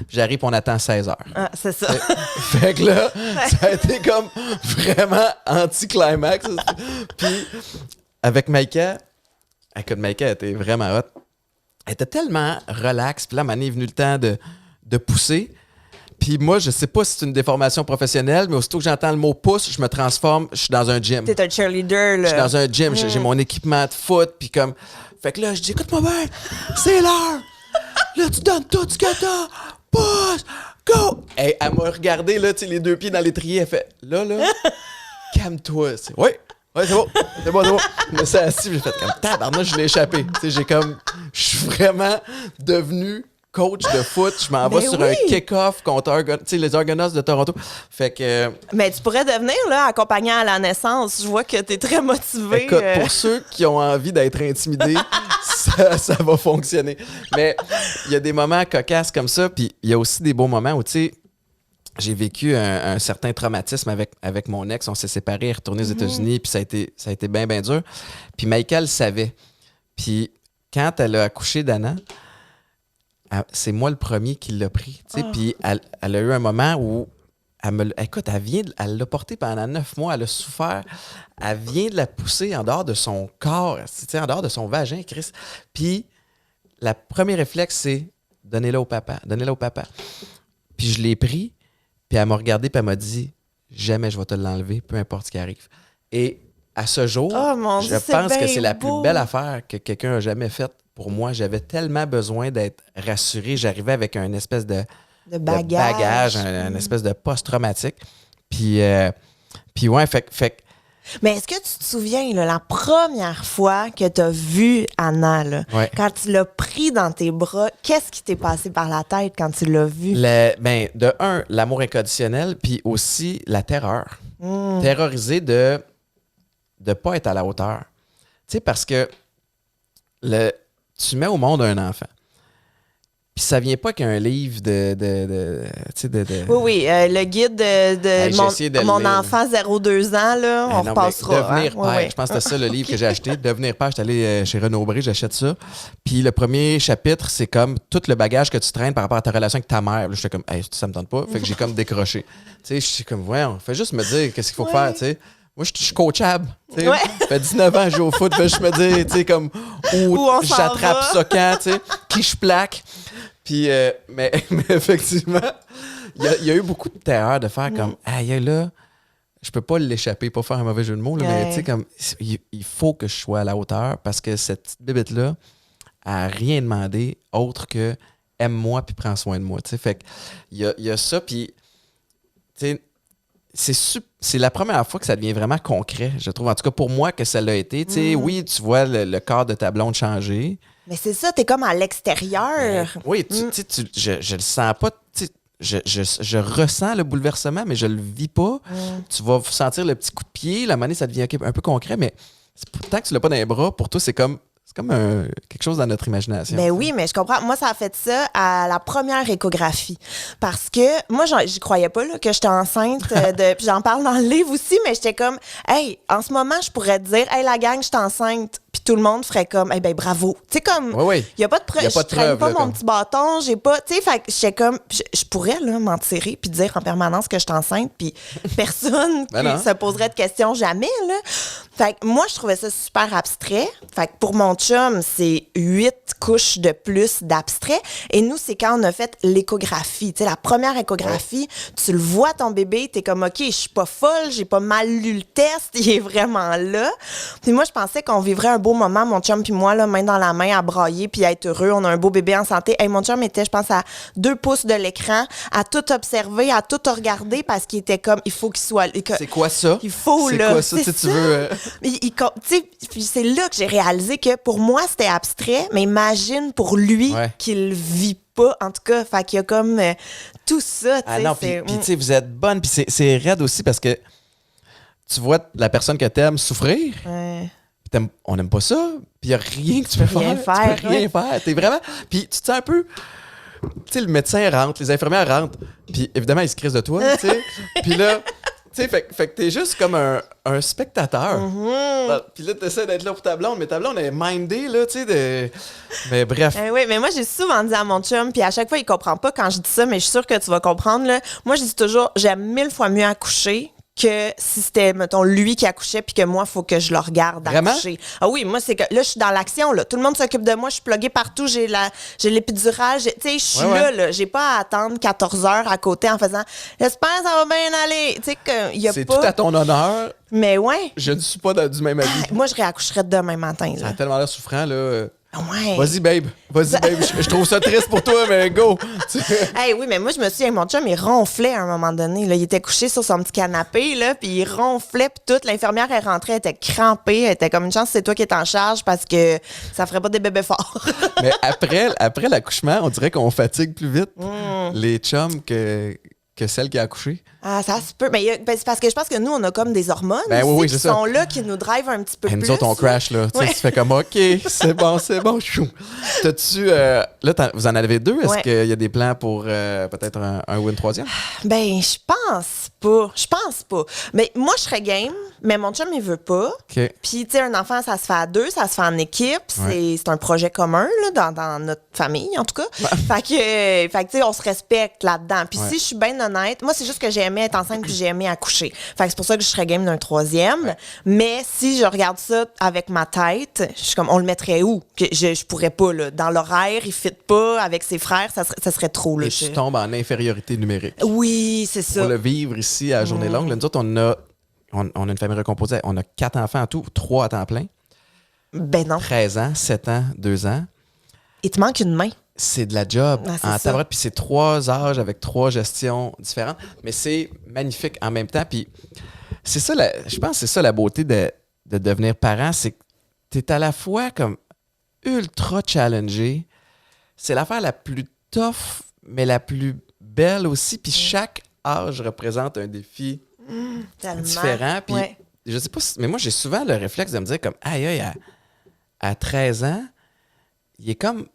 Speaker 1: J'arrive, on attend 16 heures.
Speaker 2: Ah, c'est ça.
Speaker 1: Fait que là, ça a été comme vraiment anti-climax. Puis, avec Maïka, écoute, Maïka était vraiment hot. Elle était tellement relax. Puis là, à un moment donné, est venu le temps de pousser. Puis moi, je sais pas si c'est une déformation professionnelle, mais aussitôt que j'entends le mot pouce, je me transforme, je suis dans un gym.
Speaker 2: T'es un cheerleader, là.
Speaker 1: Je suis dans un gym, j'ai mon équipement de foot, puis comme... Fait que là, je dis, écoute-moi bien, c'est l'heure! Là, tu donnes tout ce que t'as! Pousse! Go! Hey, elle m'a regardé, là, tu sais, les 2 pieds dans l'étrier, elle fait, là... calme-toi. Oui, c'est bon. C'est bon. Je me suis assis, j'ai fait comme tabarnak, je l'ai échappé. Tu sais, je suis vraiment devenu coach de foot. Je m'en vais sur un kick-off contre les Argonauts de Toronto. Fait que.
Speaker 2: Mais tu pourrais devenir là, accompagnant à la naissance. Je vois que tu es très motivé.
Speaker 1: Écoute, pour ceux qui ont envie d'être intimidés, ça va fonctionner. Mais il y a des moments cocasses comme ça, puis il y a aussi des beaux moments où, tu sais, j'ai vécu un certain traumatisme avec mon ex. On s'est séparés, retourné aux États-Unis, puis ça a été bien, bien dur. Puis Michael savait. Puis quand elle a accouché d'Anna, c'est moi le premier qui l'a pris. Puis elle a eu un moment où elle l'a portée pendant 9 mois, elle a souffert. Elle vient de la pousser en dehors de son corps, en dehors de son vagin, Chris. Puis le premier réflexe, c'est donnez-la au papa. Puis je l'ai pris, puis elle m'a regardé, puis elle m'a dit jamais je vais te l'enlever, peu importe ce qui arrive. Et à ce jour, je pense que c'est la plus belle affaire que quelqu'un a jamais faite. Pour moi, j'avais tellement besoin d'être rassuré. J'arrivais avec un espèce de bagage, un espèce de post-traumatique. Puis ouais, fait.
Speaker 2: Mais est-ce que tu te souviens, là, la première fois que tu as vu Anna, là, quand tu l'as pris dans tes bras, qu'est-ce qui t'est passé par la tête quand tu l'as vu?
Speaker 1: De un, l'amour inconditionnel, puis aussi la terreur. Terrorisé de ne pas être à la hauteur. Tu sais, parce que tu mets au monde un enfant. Puis ça vient pas qu'un livre de
Speaker 2: Oui, le guide de mon enfant 0-2 ans, là, on repassera.
Speaker 1: Devenir père, je pense que c'est ça le livre que j'ai acheté. Devenir père, j'étais allé chez Renaud-Bré, j'achète ça. Puis le premier chapitre, c'est comme tout le bagage que tu traînes par rapport à ta relation avec ta mère. Là, j'étais comme, hey, ça me tente pas. Fait que j'ai comme décroché. Tu sais, je suis comme, voyons, fais juste me dire qu'est-ce qu'il faut faire, tu sais. Moi, je suis coachable. Ça fait 19 ans que je joue au foot. Je me dis, tu sais, comme, où j'attrape ça quand, tu sais, qui je plaque. Puis, mais effectivement, il y a eu beaucoup de terreur de faire comme, aïe, là, je peux pas l'échapper, pas faire un mauvais jeu de mots, là, mais tu sais, comme, il faut que je sois à la hauteur parce que cette petite bébête-là a rien demandé autre que aime-moi puis prends soin de moi, tu sais. Fait qu'il y a ça, puis, tu sais, c'est la première fois que ça devient vraiment concret, je trouve. En tout cas, pour moi, que ça l'a été. Tu sais, oui, tu vois le corps de ta blonde changer.
Speaker 2: Mais c'est ça, t'es comme à l'extérieur.
Speaker 1: Oui, je le sens pas. Je ressens le bouleversement, mais je le vis pas. Tu vas sentir le petit coup de pied. La monnaie, ça devient un peu concret, mais tant que tu l'as pas dans les bras, pour toi, c'est comme quelque chose dans notre imagination.
Speaker 2: Ben oui, mais je comprends. Moi, ça a fait ça à la première échographie. Parce que moi, j'y croyais pas là, que j'étais enceinte. Puis j'en parle dans le livre aussi, mais j'étais comme, hey, en ce moment, je pourrais te dire, hey, la gang, je suis enceinte. Puis tout le monde ferait comme, hey, ben bravo. Tu sais, comme, il n'y a pas de preuve. Je traîne pas mon petit bâton, j'ai pas. Tu sais, fait que j'étais comme, je pourrais là, m'en tirer puis dire en permanence que je suis enceinte, puis personne se poserait de questions jamais, là. Fait que moi, je trouvais ça super abstrait. Fait que pour mon chum, c'est 8 couches de plus d'abstrait. Et nous, c'est quand on a fait l'échographie. Tu sais, la première échographie, tu le vois, ton bébé, t'es comme, OK, je suis pas folle, j'ai pas mal lu le test, il est vraiment là. Puis moi, je pensais qu'on vivrait un beau moment, mon chum puis moi, là, main dans la main, à brailler puis à être heureux. On a un beau bébé en santé. Hey, mon chum était, je pense, à 2 pouces de l'écran, à tout observer, à tout regarder parce qu'il était comme, il faut qu'il soit...
Speaker 1: C'est quoi ça?
Speaker 2: Il faut,
Speaker 1: c'est
Speaker 2: là.
Speaker 1: C'est quoi ça, si tu veux...
Speaker 2: Puis c'est là que j'ai réalisé que pour moi, c'était abstrait, mais imagine pour lui qu'il vit pas, en tout cas. Fait qu'il y a comme tout ça, tu sais.
Speaker 1: Ah non, puis tu sais, vous êtes bonne, puis c'est raide aussi parce que tu vois la personne que t'aimes souffrir, on n'aime pas ça, puis il n'y a rien que tu peux faire. Tu peux rien faire. T'es vraiment... Puis tu te sens un peu... Tu sais, le médecin rentre, les infirmières rentrent, puis évidemment, ils se crissent de toi, tu sais. Puis là... Tu sais, fait que t'es juste comme un spectateur. Puis là, t'essaies d'être là pour ta blonde, mais ta blonde est mindée, là, tu sais, Mais bref.
Speaker 2: Oui, mais moi, j'ai souvent dit à mon chum, puis à chaque fois, il comprend pas quand je dis ça, mais je suis sûre que tu vas comprendre, là. Moi, je dis toujours, j'aime 1000 fois mieux accoucher que si c'était, mettons, lui qui accouchait puis que moi, il faut que je le regarde accoucher. Ah oui, moi, c'est que là, je suis dans l'action, là. Tout le monde s'occupe de moi, je suis pluguée partout, j'ai l'épidurale, tu sais, je suis là. J'ai pas à attendre 14 heures à côté en faisant « J'espère que ça va bien aller ». Tu sais, qu'il y a
Speaker 1: c'est
Speaker 2: pas...
Speaker 1: tout à ton honneur.
Speaker 2: Mais ouais.
Speaker 1: Je ne suis pas du même avis.
Speaker 2: Moi, je réaccoucherais demain matin, là.
Speaker 1: Ça a tellement l'air souffrant, là.
Speaker 2: Ouais.
Speaker 1: Vas-y, babe. Je trouve ça triste pour toi, mais go.
Speaker 2: Hey, oui, mais moi, je me souviens, mon chum, il ronflait à un moment donné. Là. Il était couché sur son petit canapé, là, puis il ronflait, puis toute. L'infirmière, elle rentrait, elle était crampée. Elle était comme une chance, c'est toi qui es en charge parce que ça ferait pas des bébés forts.
Speaker 1: Mais après l'accouchement, on dirait qu'on fatigue plus vite les chums que celle qui a accouché.
Speaker 2: Ah, ça se peut. Mais c'est parce que je pense que nous, on a comme des hormones qui sont là, qui nous drivent un petit peu plus.
Speaker 1: Nous autres, on crash, là. Tu sais, tu fais comme, OK, c'est bon. Chou. T'as-tu... là, vous en avez 2. Est-ce qu'il y a des plans pour peut-être un ou une 3e?
Speaker 2: Ben, je pense pas. Mais moi, je serais game, mais mon chum, il veut pas.
Speaker 1: OK.
Speaker 2: Puis, tu sais, un enfant, ça se fait à 2, ça se fait en équipe. C'est un projet commun, là, dans notre famille, en tout cas. Fait que tu sais, on se respecte là-dedans. Puis si je suis bien honnête, moi, c'est juste que j'ai aimé être enceinte puis j'ai aimé accoucher. Fait que c'est pour ça que je serais game d'un 3e. Ouais. Mais si je regarde ça avec ma tête, je suis comme, on le mettrait où? Que je pourrais pas, là. Dans l'horaire, il fit pas avec ses frères, ça serait trop, là.
Speaker 1: Et tu tombes en infériorité numérique.
Speaker 2: Oui, c'est ça.
Speaker 1: Pour le vivre ici à Journée Longue, là, nous autres, on a une famille recomposée. On a 4 enfants en tout, 3 à temps plein.
Speaker 2: Ben non.
Speaker 1: 13 ans, 7 ans, 2 ans.
Speaker 2: Il te manque une main.
Speaker 1: C'est de la job
Speaker 2: en
Speaker 1: tabarouette, puis c'est 3 âges avec 3 gestions différentes, mais c'est magnifique en même temps. Puis c'est ça, je pense que c'est ça la beauté de devenir parent, c'est que tu es à la fois comme ultra challengé. C'est l'affaire la plus tough, mais la plus belle aussi. Puis chaque âge représente un défi différent. Puis je sais pas, mais moi j'ai souvent le réflexe de me dire comme aïe, à 13 ans, il est comme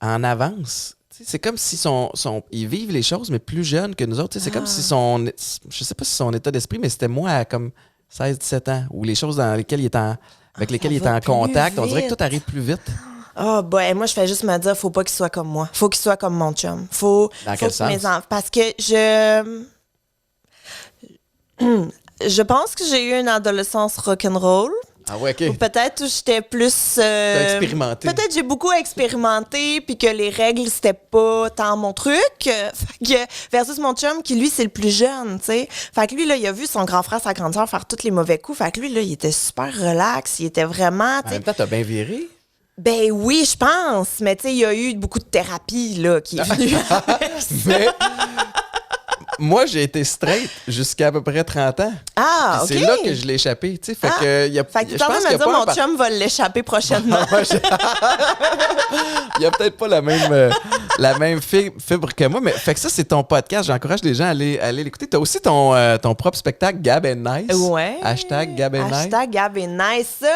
Speaker 1: en avance. T'sais, c'est comme si ils vivent les choses, mais plus jeunes que nous autres. T'sais, c'est comme si je sais pas si son état d'esprit, mais c'était moi à comme 16-17 ans, ou les choses avec lesquelles il est en contact. On dirait que tout arrive plus vite.
Speaker 2: Ah, moi, je fais juste me dire, faut pas qu'il soit comme moi. Faut qu'il soit comme mon chum.
Speaker 1: Dans quel sens?
Speaker 2: Parce que je pense que j'ai eu une adolescence rock'n'roll.
Speaker 1: Ah ouais, OK.
Speaker 2: Ou peut-être où j'étais plus...
Speaker 1: expérimenté.
Speaker 2: Peut-être j'ai beaucoup expérimenté, puis que les règles, c'était pas tant mon truc. Versus mon chum, qui, lui, c'est le plus jeune, tu sais. Fait que lui, là, il a vu son grand frère, sa grande sœur faire tous les mauvais coups. Fait que lui, là, il était super relax. Il était vraiment...
Speaker 1: En même temps, t'as bien viré.
Speaker 2: Ben oui, je pense. Mais tu sais, il y a eu beaucoup de thérapie, là, qui est venue avec ça.
Speaker 1: Mais... Moi, j'ai été straight jusqu'à à peu près 30 ans.
Speaker 2: Ah,
Speaker 1: OK. C'est là que je l'ai échappé. Tu sais, fait
Speaker 2: que tu es en train de me dire mon chum va l'échapper prochainement.
Speaker 1: Il n'y a peut-être pas la même fibre que moi, mais fait que ça, c'est ton podcast. J'encourage les gens à aller l'écouter. Tu as aussi ton propre spectacle, Gab and Nice.
Speaker 2: Ouais.
Speaker 1: Hashtag Gab and Nice.
Speaker 2: Hashtag Gab and Nice. Ça,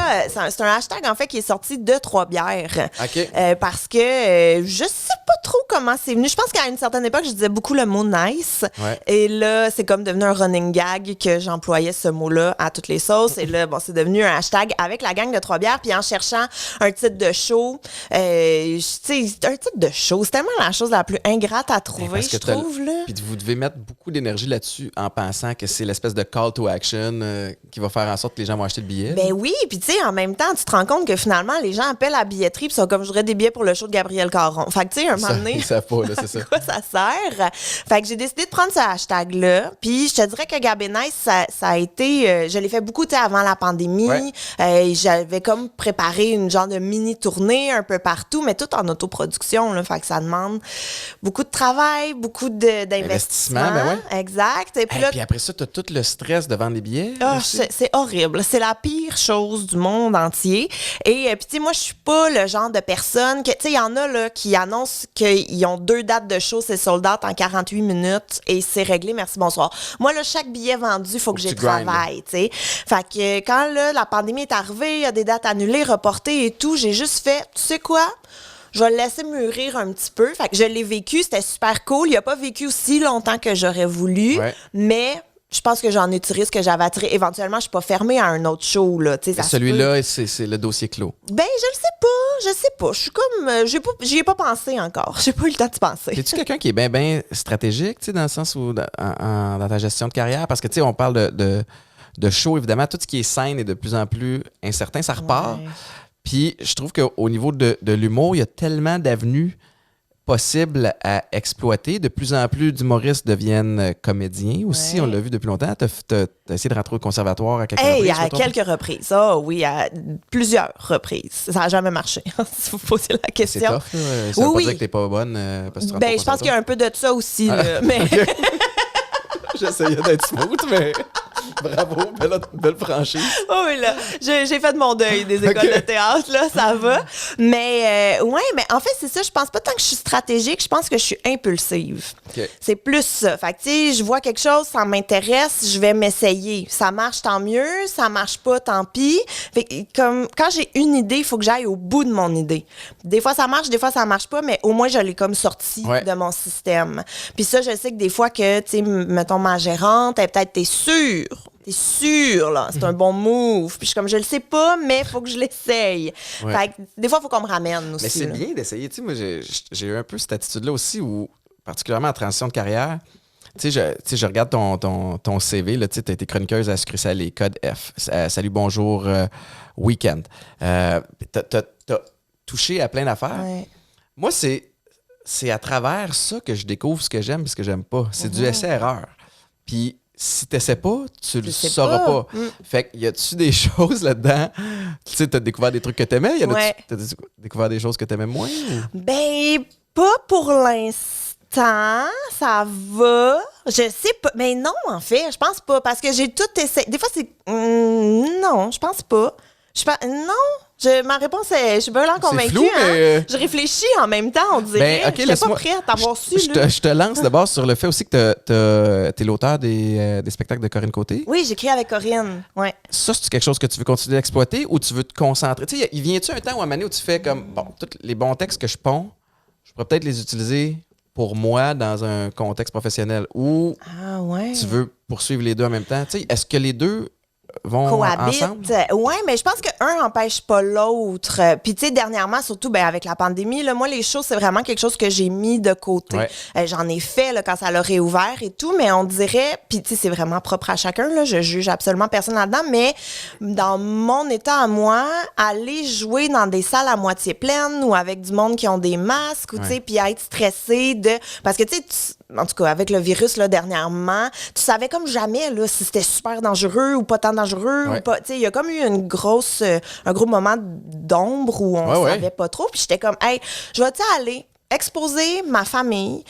Speaker 2: c'est un hashtag, en fait, qui est sorti de Trois-Bières.
Speaker 1: OK.
Speaker 2: Parce que je sais pas trop comment c'est venu. Je pense qu'à une certaine époque, je disais beaucoup le mot nice.
Speaker 1: Ouais.
Speaker 2: Et là, c'est comme devenu un running gag que j'employais ce mot-là à toutes les sauces. Et là, c'est devenu un hashtag avec la gang de Trois-Bières. Puis en cherchant un titre de show, tu sais, un titre de show, c'est tellement la chose la plus ingrate à trouver, je trouve.
Speaker 1: Puis vous devez mettre beaucoup d'énergie là-dessus en pensant que c'est l'espèce de call to action qui va faire en sorte que les gens vont acheter le billet.
Speaker 2: Ben oui, puis tu sais, en même temps, tu te rends compte que finalement, les gens appellent à la billetterie puis sont comme, je voudrais des billets pour le show de Gabriel Caron. Fait que tu sais, un moment donné...
Speaker 1: Ils savent pas, là, c'est ça.
Speaker 2: À quoi ça sert? Fait que j'ai décidé de prendre ce hashtag-là. Puis je te dirais que Gab and Nice, ça a été... je l'ai fait beaucoup, tu sais, avant la pandémie. Ouais. J'avais comme préparé une genre de mini-tournée un peu partout, mais tout en autoproduction, là. Fait que ça demande beaucoup de travail, beaucoup d'investissement.
Speaker 1: Ben ouais.
Speaker 2: Exact. Et puis,
Speaker 1: puis après ça, tu as tout le stress de vendre des billets.
Speaker 2: C'est horrible. C'est la pire chose du monde entier. Et puis, tu sais, moi, je suis pas le genre de personne que... Tu sais, il y en a là, qui annoncent qu'ils ont 2 dates de show, c'est sold out en 48 minutes et c'est réglé, merci, bonsoir. Moi, là, chaque billet vendu, il faut que j'y travaille, tu sais. Fait que quand là, la pandémie est arrivée, il y a des dates annulées, reportées et tout, j'ai juste fait, tu sais quoi? Je vais le laisser mûrir un petit peu. Fait que je l'ai vécu, c'était super cool. Il n'a pas vécu aussi longtemps que j'aurais voulu, mais... Je pense que j'en ai tiré ce que j'avais attiré. Éventuellement, je suis pas fermée à un autre show. Là.
Speaker 1: Celui-là, c'est le dossier clos.
Speaker 2: Ben, je sais pas. Je suis comme... j'y ai pas pensé encore. J'ai pas eu le temps de penser.
Speaker 1: Es-tu quelqu'un qui est bien stratégique, dans le sens où, dans ta gestion de carrière? Parce que, tu sais, on parle de show, évidemment. Tout ce qui est scène est de plus en plus incertain. Ça repart. Puis, je trouve qu'au niveau de l'humour, il y a tellement d'avenues possible à exploiter. De plus en plus d'humoristes deviennent comédiens aussi.
Speaker 2: Ouais.
Speaker 1: On l'a vu depuis longtemps. T'as essayé de rentrer au conservatoire à quelques
Speaker 2: Hey,
Speaker 1: reprises.
Speaker 2: à quelques reprises. Ah oui, à plusieurs reprises. Ça n'a jamais marché, si vous posez la
Speaker 1: C'est
Speaker 2: question.
Speaker 1: tough, là. Ça veut pas
Speaker 2: Oui.
Speaker 1: dire que t'es pas bonne parce que tu rentres
Speaker 2: Ben,
Speaker 1: au
Speaker 2: je pense qu'il y a un peu de ça aussi. Là, mais
Speaker 1: J'essayais d'être smooth, mais bravo, belle franchise.
Speaker 2: oh oui, là, j'ai fait mon deuil des écoles de théâtre, là, ça va. Mais ouais, mais en fait, c'est ça, je pense pas tant que je suis stratégique, je pense que je suis impulsive.
Speaker 1: OK.
Speaker 2: C'est plus ça. Fait que, tu sais, je vois quelque chose, ça m'intéresse, je vais m'essayer. Ça marche, tant mieux. Ça marche pas, tant pis. Fait que, comme, quand j'ai une idée, il faut que j'aille au bout de mon idée. Des fois, ça marche, des fois, ça marche pas, mais au moins, je l'ai comme sorti
Speaker 1: Ouais.
Speaker 2: de mon système. Puis ça, je sais que des fois que, tu sais, mettons, ma gérante, elle, peut-être, t'es sûre, là, c'est un bon move. Puis je suis comme, je le sais pas, mais il faut que je l'essaye.
Speaker 1: Ouais.
Speaker 2: Fait que, des fois, il faut qu'on me ramène aussi.
Speaker 1: Mais c'est
Speaker 2: là.
Speaker 1: bien d'essayer. Tu sais, moi, j'ai eu un peu cette attitude-là aussi, où, particulièrement en transition de carrière, tu sais, je regarde ton CV, là, tu sais, t'as été chroniqueuse à Sucré Salé, Code F, Salut, bonjour, Week-end. T'as touché à plein d'affaires.
Speaker 2: Ouais.
Speaker 1: Moi, c'est à travers ça que je découvre ce que j'aime et ce que j'aime pas. C'est du essai-erreur. Puis si t'essaies pas, tu le
Speaker 2: sais
Speaker 1: sauras
Speaker 2: pas.
Speaker 1: pas. Fait que y a-tu des choses là-dedans? Tu sais, t'as découvert des trucs que t'aimais?
Speaker 2: Ouais.
Speaker 1: T'as découvert des choses que t'aimais moins? Ou?
Speaker 2: Ben, pas pour l'instant. Ça va. Je sais pas. Mais non, en fait, je pense pas. Parce que j'ai tout essayé. Des fois, c'est. Non, je pense pas. Non. Ma réponse est. Je suis bien convaincue.
Speaker 1: flou, mais-
Speaker 2: Je réfléchis en même temps, on dirait.
Speaker 1: Ben, ok,
Speaker 2: Je suis pas
Speaker 1: laisse-moi-
Speaker 2: prête à avoir su.
Speaker 1: Je
Speaker 2: là.
Speaker 1: te lance d'abord sur le fait aussi que t'es l'auteur des spectacles de Corinne Côté.
Speaker 2: Oui, j'écris avec Corinne. Ouais.
Speaker 1: Ça, c'est quelque chose que tu veux continuer d'exploiter ou tu veux te concentrer? Tu sais, il vient-tu un temps ou un moment donné où tu fais comme, bon, tous les bons textes que je ponds, je pourrais peut-être les utiliser pour moi dans un contexte professionnel, ou
Speaker 2: Ah, ouais.
Speaker 1: tu veux poursuivre les deux en même temps? Tu sais, est-ce que les deux vont
Speaker 2: Cohabitent.
Speaker 1: ensemble?
Speaker 2: Oui, mais je pense qu'un n'empêche pas l'autre. Puis, tu sais, dernièrement, surtout ben, avec la pandémie, là, moi, les shows, c'est vraiment quelque chose que j'ai mis de côté.
Speaker 1: Ouais.
Speaker 2: J'en ai fait là, quand ça l'a réouvert et tout, mais on dirait, puis tu sais, c'est vraiment propre à chacun, là, je juge absolument personne là-dedans, mais dans mon état à moi, aller jouer dans des salles à moitié pleines ou avec du monde qui ont des masques, ou tu sais,
Speaker 1: Ouais.
Speaker 2: puis être stressé de... Parce que, tu sais, en tout cas, avec le virus, là, dernièrement, tu savais comme jamais, là, si c'était super dangereux ou pas tant dangereux,
Speaker 1: Ouais.
Speaker 2: ou pas. Tu sais, il y a comme eu un gros moment d'ombre où on
Speaker 1: Ouais,
Speaker 2: savait
Speaker 1: ouais.
Speaker 2: pas trop. Puis j'étais comme, hey, je vais-tu aller exposer ma famille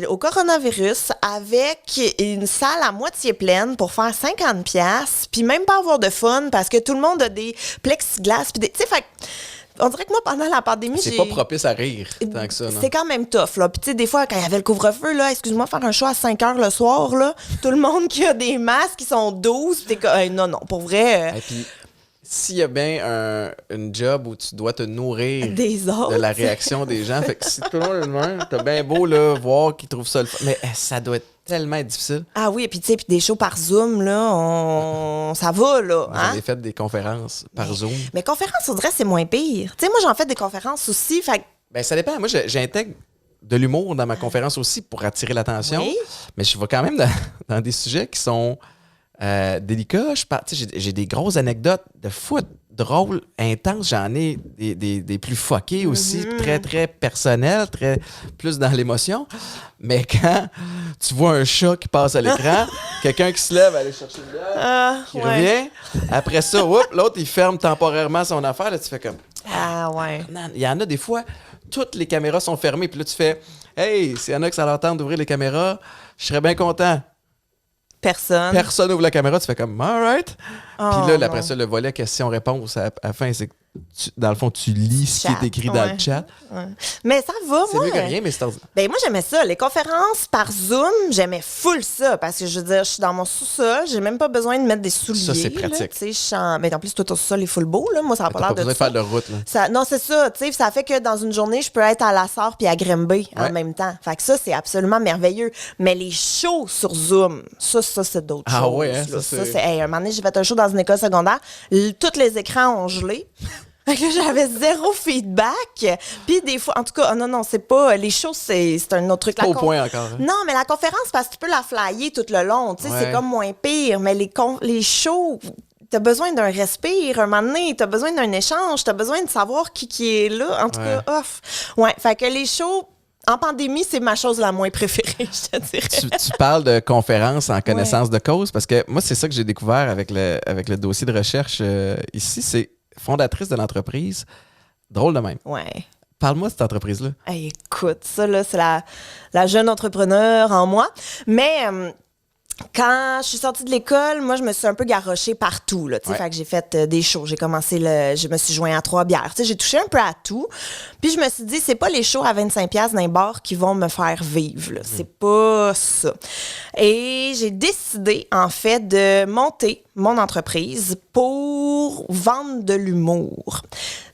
Speaker 2: au coronavirus avec une salle à moitié pleine pour faire 50 pièces puis même pas avoir de fun parce que tout le monde a des plexiglas. Puis tu sais, fait que on dirait que moi, pendant la pandémie,
Speaker 1: C'est pas propice à rire tant que ça, non?
Speaker 2: c'est quand même tough, là. Puis, tu sais, des fois, quand il y avait le couvre-feu, là, excuse-moi, faire un show à 5 heures le soir, là, tout le monde qui a des masques, qui sont 12, puis t'es comme, hey, non, pour vrai,
Speaker 1: Et puis, s'il y a bien une job où tu dois te nourrir
Speaker 2: des autres.
Speaker 1: de la réaction des gens, fait que si tout le monde est de même, t'as bien beau là, voir qu'ils trouvent ça le fun. Mais ça doit tellement être difficile.
Speaker 2: Ah oui, et puis, tu sais, puis des shows par Zoom, là, ça va, là.
Speaker 1: Vous
Speaker 2: Hein?
Speaker 1: avez fait des conférences par Zoom.
Speaker 2: Mais conférences, on dirait, c'est moins pire. Tu sais, moi, j'en fais des conférences aussi, fait que,
Speaker 1: Ben, ça dépend. Moi, j'intègre de l'humour dans ma conférence aussi pour attirer l'attention.
Speaker 2: Oui.
Speaker 1: Mais je vais quand même dans des sujets qui sont délicats. Tu sais, j'ai des grosses anecdotes de foot drôles, intenses. J'en ai des plus fuckées aussi, très, très personnelles, plus dans l'émotion. Mais quand tu vois un chat qui passe à l'écran, quelqu'un qui se lève, aller chercher le bière, qui revient, après ça, l'autre, il ferme temporairement son affaire. Là, tu fais comme...
Speaker 2: Ah ouais.
Speaker 1: Non, il y en a des fois, toutes les caméras sont fermées. Puis là, tu fais, hey, s'il y en a que ça leur tente d'ouvrir les caméras, je serais bien content.
Speaker 2: Personne.
Speaker 1: Personne ouvre la caméra, tu fais comme, all right.
Speaker 2: Oh,
Speaker 1: Puis là,
Speaker 2: non.
Speaker 1: après ça, le volet question-réponse, à la fin, c'est que, dans le fond, tu lis ce qui
Speaker 2: Chat,
Speaker 1: est écrit dans
Speaker 2: ouais.
Speaker 1: le chat.
Speaker 2: Ouais. Mais ça va,
Speaker 1: C'est
Speaker 2: moi.
Speaker 1: mieux que rien, mais c'est ordinaire.
Speaker 2: Ben moi, j'aimais ça. Les conférences par Zoom, j'aimais full ça. Parce que, je veux dire, je suis dans mon sous-sol. J'ai même pas besoin de mettre des souliers.
Speaker 1: Ça, c'est
Speaker 2: là.
Speaker 1: pratique.
Speaker 2: Tu sais, je suis en... Mais en plus, toi, ton sous-sol est full beau. Là. Moi, ça n'a pas
Speaker 1: T'as
Speaker 2: l'air
Speaker 1: pas
Speaker 2: de
Speaker 1: besoin de
Speaker 2: ça.
Speaker 1: faire de route, là.
Speaker 2: Non, c'est ça. Tu sais, ça fait que dans une journée, je peux être à La Sarre puis à Grimby en
Speaker 1: Ouais.
Speaker 2: même temps. Fait que ça, c'est absolument merveilleux. Mais les shows sur Zoom, ça c'est d'autres
Speaker 1: Ah
Speaker 2: choses.
Speaker 1: ouais, hein,
Speaker 2: là.
Speaker 1: ça, c'est-
Speaker 2: Hey, un moment donné, j'ai fait un show dans une école secondaire. Tous les écrans ont gelé. Fait que là, j'avais zéro feedback. Puis des fois, en tout cas, non, c'est pas... Les shows, c'est un autre truc.
Speaker 1: Pas au point encore. Hein.
Speaker 2: Non, mais la conférence, parce que tu peux la flyer tout le long. Tu sais,
Speaker 1: Ouais.
Speaker 2: c'est comme moins pire. Mais les shows, t'as besoin d'un respire. Un moment donné, t'as besoin d'un échange. T'as besoin de savoir qui est là. En tout
Speaker 1: Ouais.
Speaker 2: cas, off. Ouais, fait que les shows En pandémie, c'est ma chose la moins préférée, je te dirais.
Speaker 1: Tu parles de conférences en connaissance de cause parce que moi, c'est ça que j'ai découvert avec le dossier de recherche ici. C'est fondatrice de l'entreprise. Drôle de même.
Speaker 2: Ouais.
Speaker 1: Parle-moi de cette entreprise-là.
Speaker 2: Hey, écoute, ça, là, c'est la jeune entrepreneur en moi. Mais quand je suis sortie de l'école, moi, je me suis un peu garrochée partout, là, tu sais.
Speaker 1: Ouais.
Speaker 2: Fait que j'ai fait des shows. Je me suis joint à Trois-Bières. Tu sais, j'ai touché un peu à tout. Puis je me suis dit, c'est pas les shows à 25$ dans les bars qui vont me faire vivre, là. C'est pas ça. Et j'ai décidé, en fait, de monter mon entreprise pour vendre de l'humour.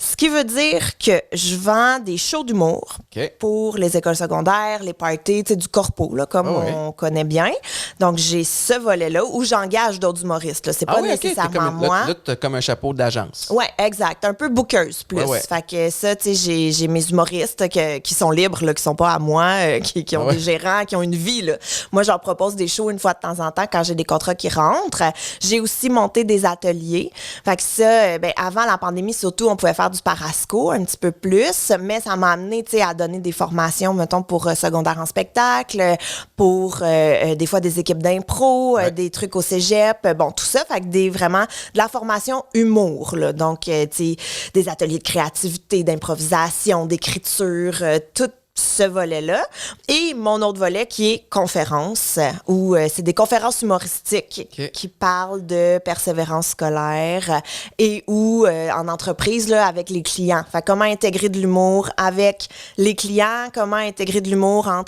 Speaker 2: Ce qui veut dire que je vends des shows d'humour pour les écoles secondaires, les parties, tu sais, du corpo, là, comme on connaît bien. Donc, j'ai ce volet-là où j'engage d'autres humoristes. Là. C'est pas nécessairement moi.
Speaker 1: Là, tu as comme un chapeau d'agence.
Speaker 2: Oui, exact. Un peu bookeuse plus. Fait que ça, tu sais, j'ai mes humoristes qui sont libres, là, qui sont pas à moi, qui ont des gérants, qui ont une vie. Là. Moi, je leur propose des shows une fois de temps en temps quand j'ai des contrats qui rentrent. J'ai aussi monté des ateliers. Fait que ça, avant la pandémie, surtout, on pouvait faire du parasco un petit peu plus, mais ça m'a amené, tu sais, à donner des formations, mettons, pour secondaire en spectacle, pour des fois des équipes d'impro, des trucs au cégep, bon, tout ça. Fait que vraiment de la formation humour, là. Donc, tu sais, des ateliers de créativité, d'improvisation, d'écriture, tout ce volet-là. Et mon autre volet qui est conférences, où c'est des conférences humoristiques qui parlent de persévérance scolaire et où en entreprise, là, avec les clients. Fait comment intégrer de l'humour avec les clients, comment intégrer de l'humour
Speaker 1: Comment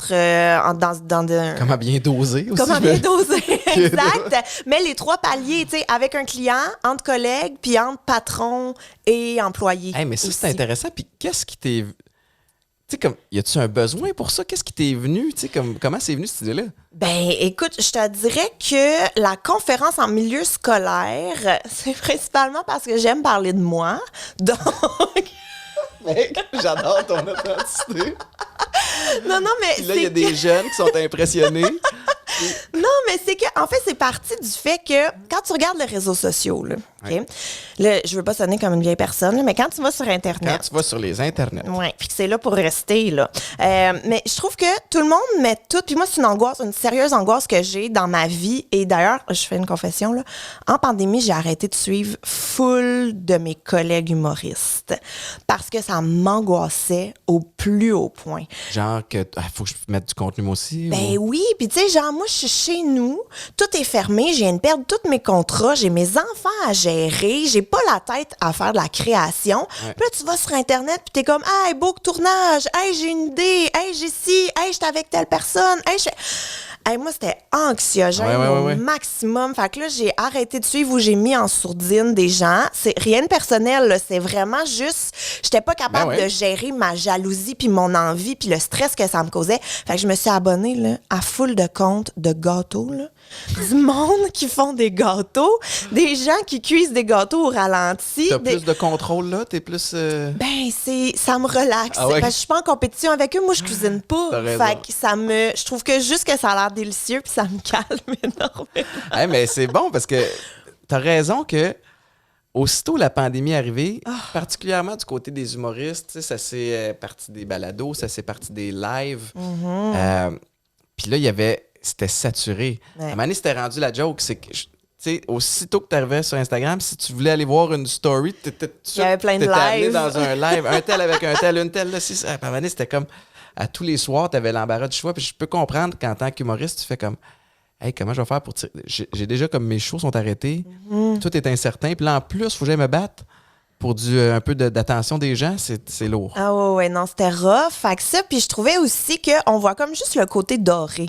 Speaker 1: bien doser aussi.
Speaker 2: Comment bien doser, exact. Mais les 3 paliers, tu sais, avec un client, entre collègues, puis entre patron et employé.
Speaker 1: Hey, mais ça,
Speaker 2: aussi.
Speaker 1: c'est intéressant. Puis qu'est-ce qui t'est... Tu sais, comme, y a-tu un besoin pour ça? Qu'est-ce qui t'est venu? Tu sais, comment c'est venu cette idée-là?
Speaker 2: Ben, écoute, je te dirais que la conférence en milieu scolaire, c'est principalement parce que j'aime parler de moi. Donc...
Speaker 1: Mec, j'adore ton authenticité.
Speaker 2: Non, mais
Speaker 1: puis là, il y a des jeunes qui sont impressionnés.
Speaker 2: Non, mais c'est que, en fait, c'est parti du fait que quand tu regardes les réseaux sociaux, là, là, je veux pas sonner comme une vieille personne, là, mais quand tu vas sur Internet.
Speaker 1: Quand tu vas sur les Internets.
Speaker 2: Oui, puis que c'est là pour rester, là. Mais je trouve que tout le monde met tout. Puis moi, c'est une angoisse, une sérieuse angoisse que j'ai dans ma vie. Et d'ailleurs, je fais une confession, là. En pandémie, j'ai arrêté de suivre full de mes collègues humoristes parce que ça m'angoissait au plus haut point.
Speaker 1: Genre que faut que je mette du contenu moi aussi?
Speaker 2: Ben oui, puis tu sais, genre moi, je suis chez nous, tout est fermé, je viens de perdre tous mes contrats, j'ai mes enfants à gérer, j'ai pas la tête à faire de la création. Puis là, tu vas sur Internet, puis t'es comme, hey, beau tournage, hey, j'ai une idée, hey, j'ai ci, hey, j'étais avec telle personne, hey, Hey, moi, c'était anxiogène au maximum. Fait que là, j'ai arrêté de suivre ou j'ai mis en sourdine des gens. C'est rien de personnel, là. C'est vraiment juste... J'étais pas capable de gérer ma jalousie puis mon envie puis le stress que ça me causait. Fait que je me suis abonnée, là, à full de comptes de gâteaux, là. Du monde qui font des gâteaux. Des gens qui cuisent des gâteaux au ralenti.
Speaker 1: T'as plus de contrôle, là? T'es plus...
Speaker 2: Ben, ça me relaxe. Parce que je suis pas en compétition avec eux. Moi, je cuisine pas. Fait que je trouve que juste que ça a l'air délicieux puis ça me calme énormément.
Speaker 1: Hey, mais c'est bon parce que t'as raison que aussitôt la pandémie est arrivée, particulièrement du côté des humoristes, ça s'est parti des balados, ça s'est parti des lives. Puis là, c'était saturé. À un moment donné, c'était rendu la joke, c'est que... sais, aussitôt que tu arrivais sur Instagram, si tu voulais aller voir une story, t'étais amené dans un live, un tel avec un tel, une telle. Là, à un moment donné, c'était comme à tous les soirs, tu avais l'embarras du choix. Puis je peux comprendre qu'en tant qu'humoriste, tu fais comme hey, comment je vais faire pour tirer? J'ai déjà comme mes shows sont arrêtés, tout est incertain. Puis là, en plus, il faut que j'aille me battre pour un peu d'attention des gens, c'est lourd.
Speaker 2: Ah ouais, non, c'était rough. Fait que ça, puis je trouvais aussi qu'on voit comme juste le côté doré.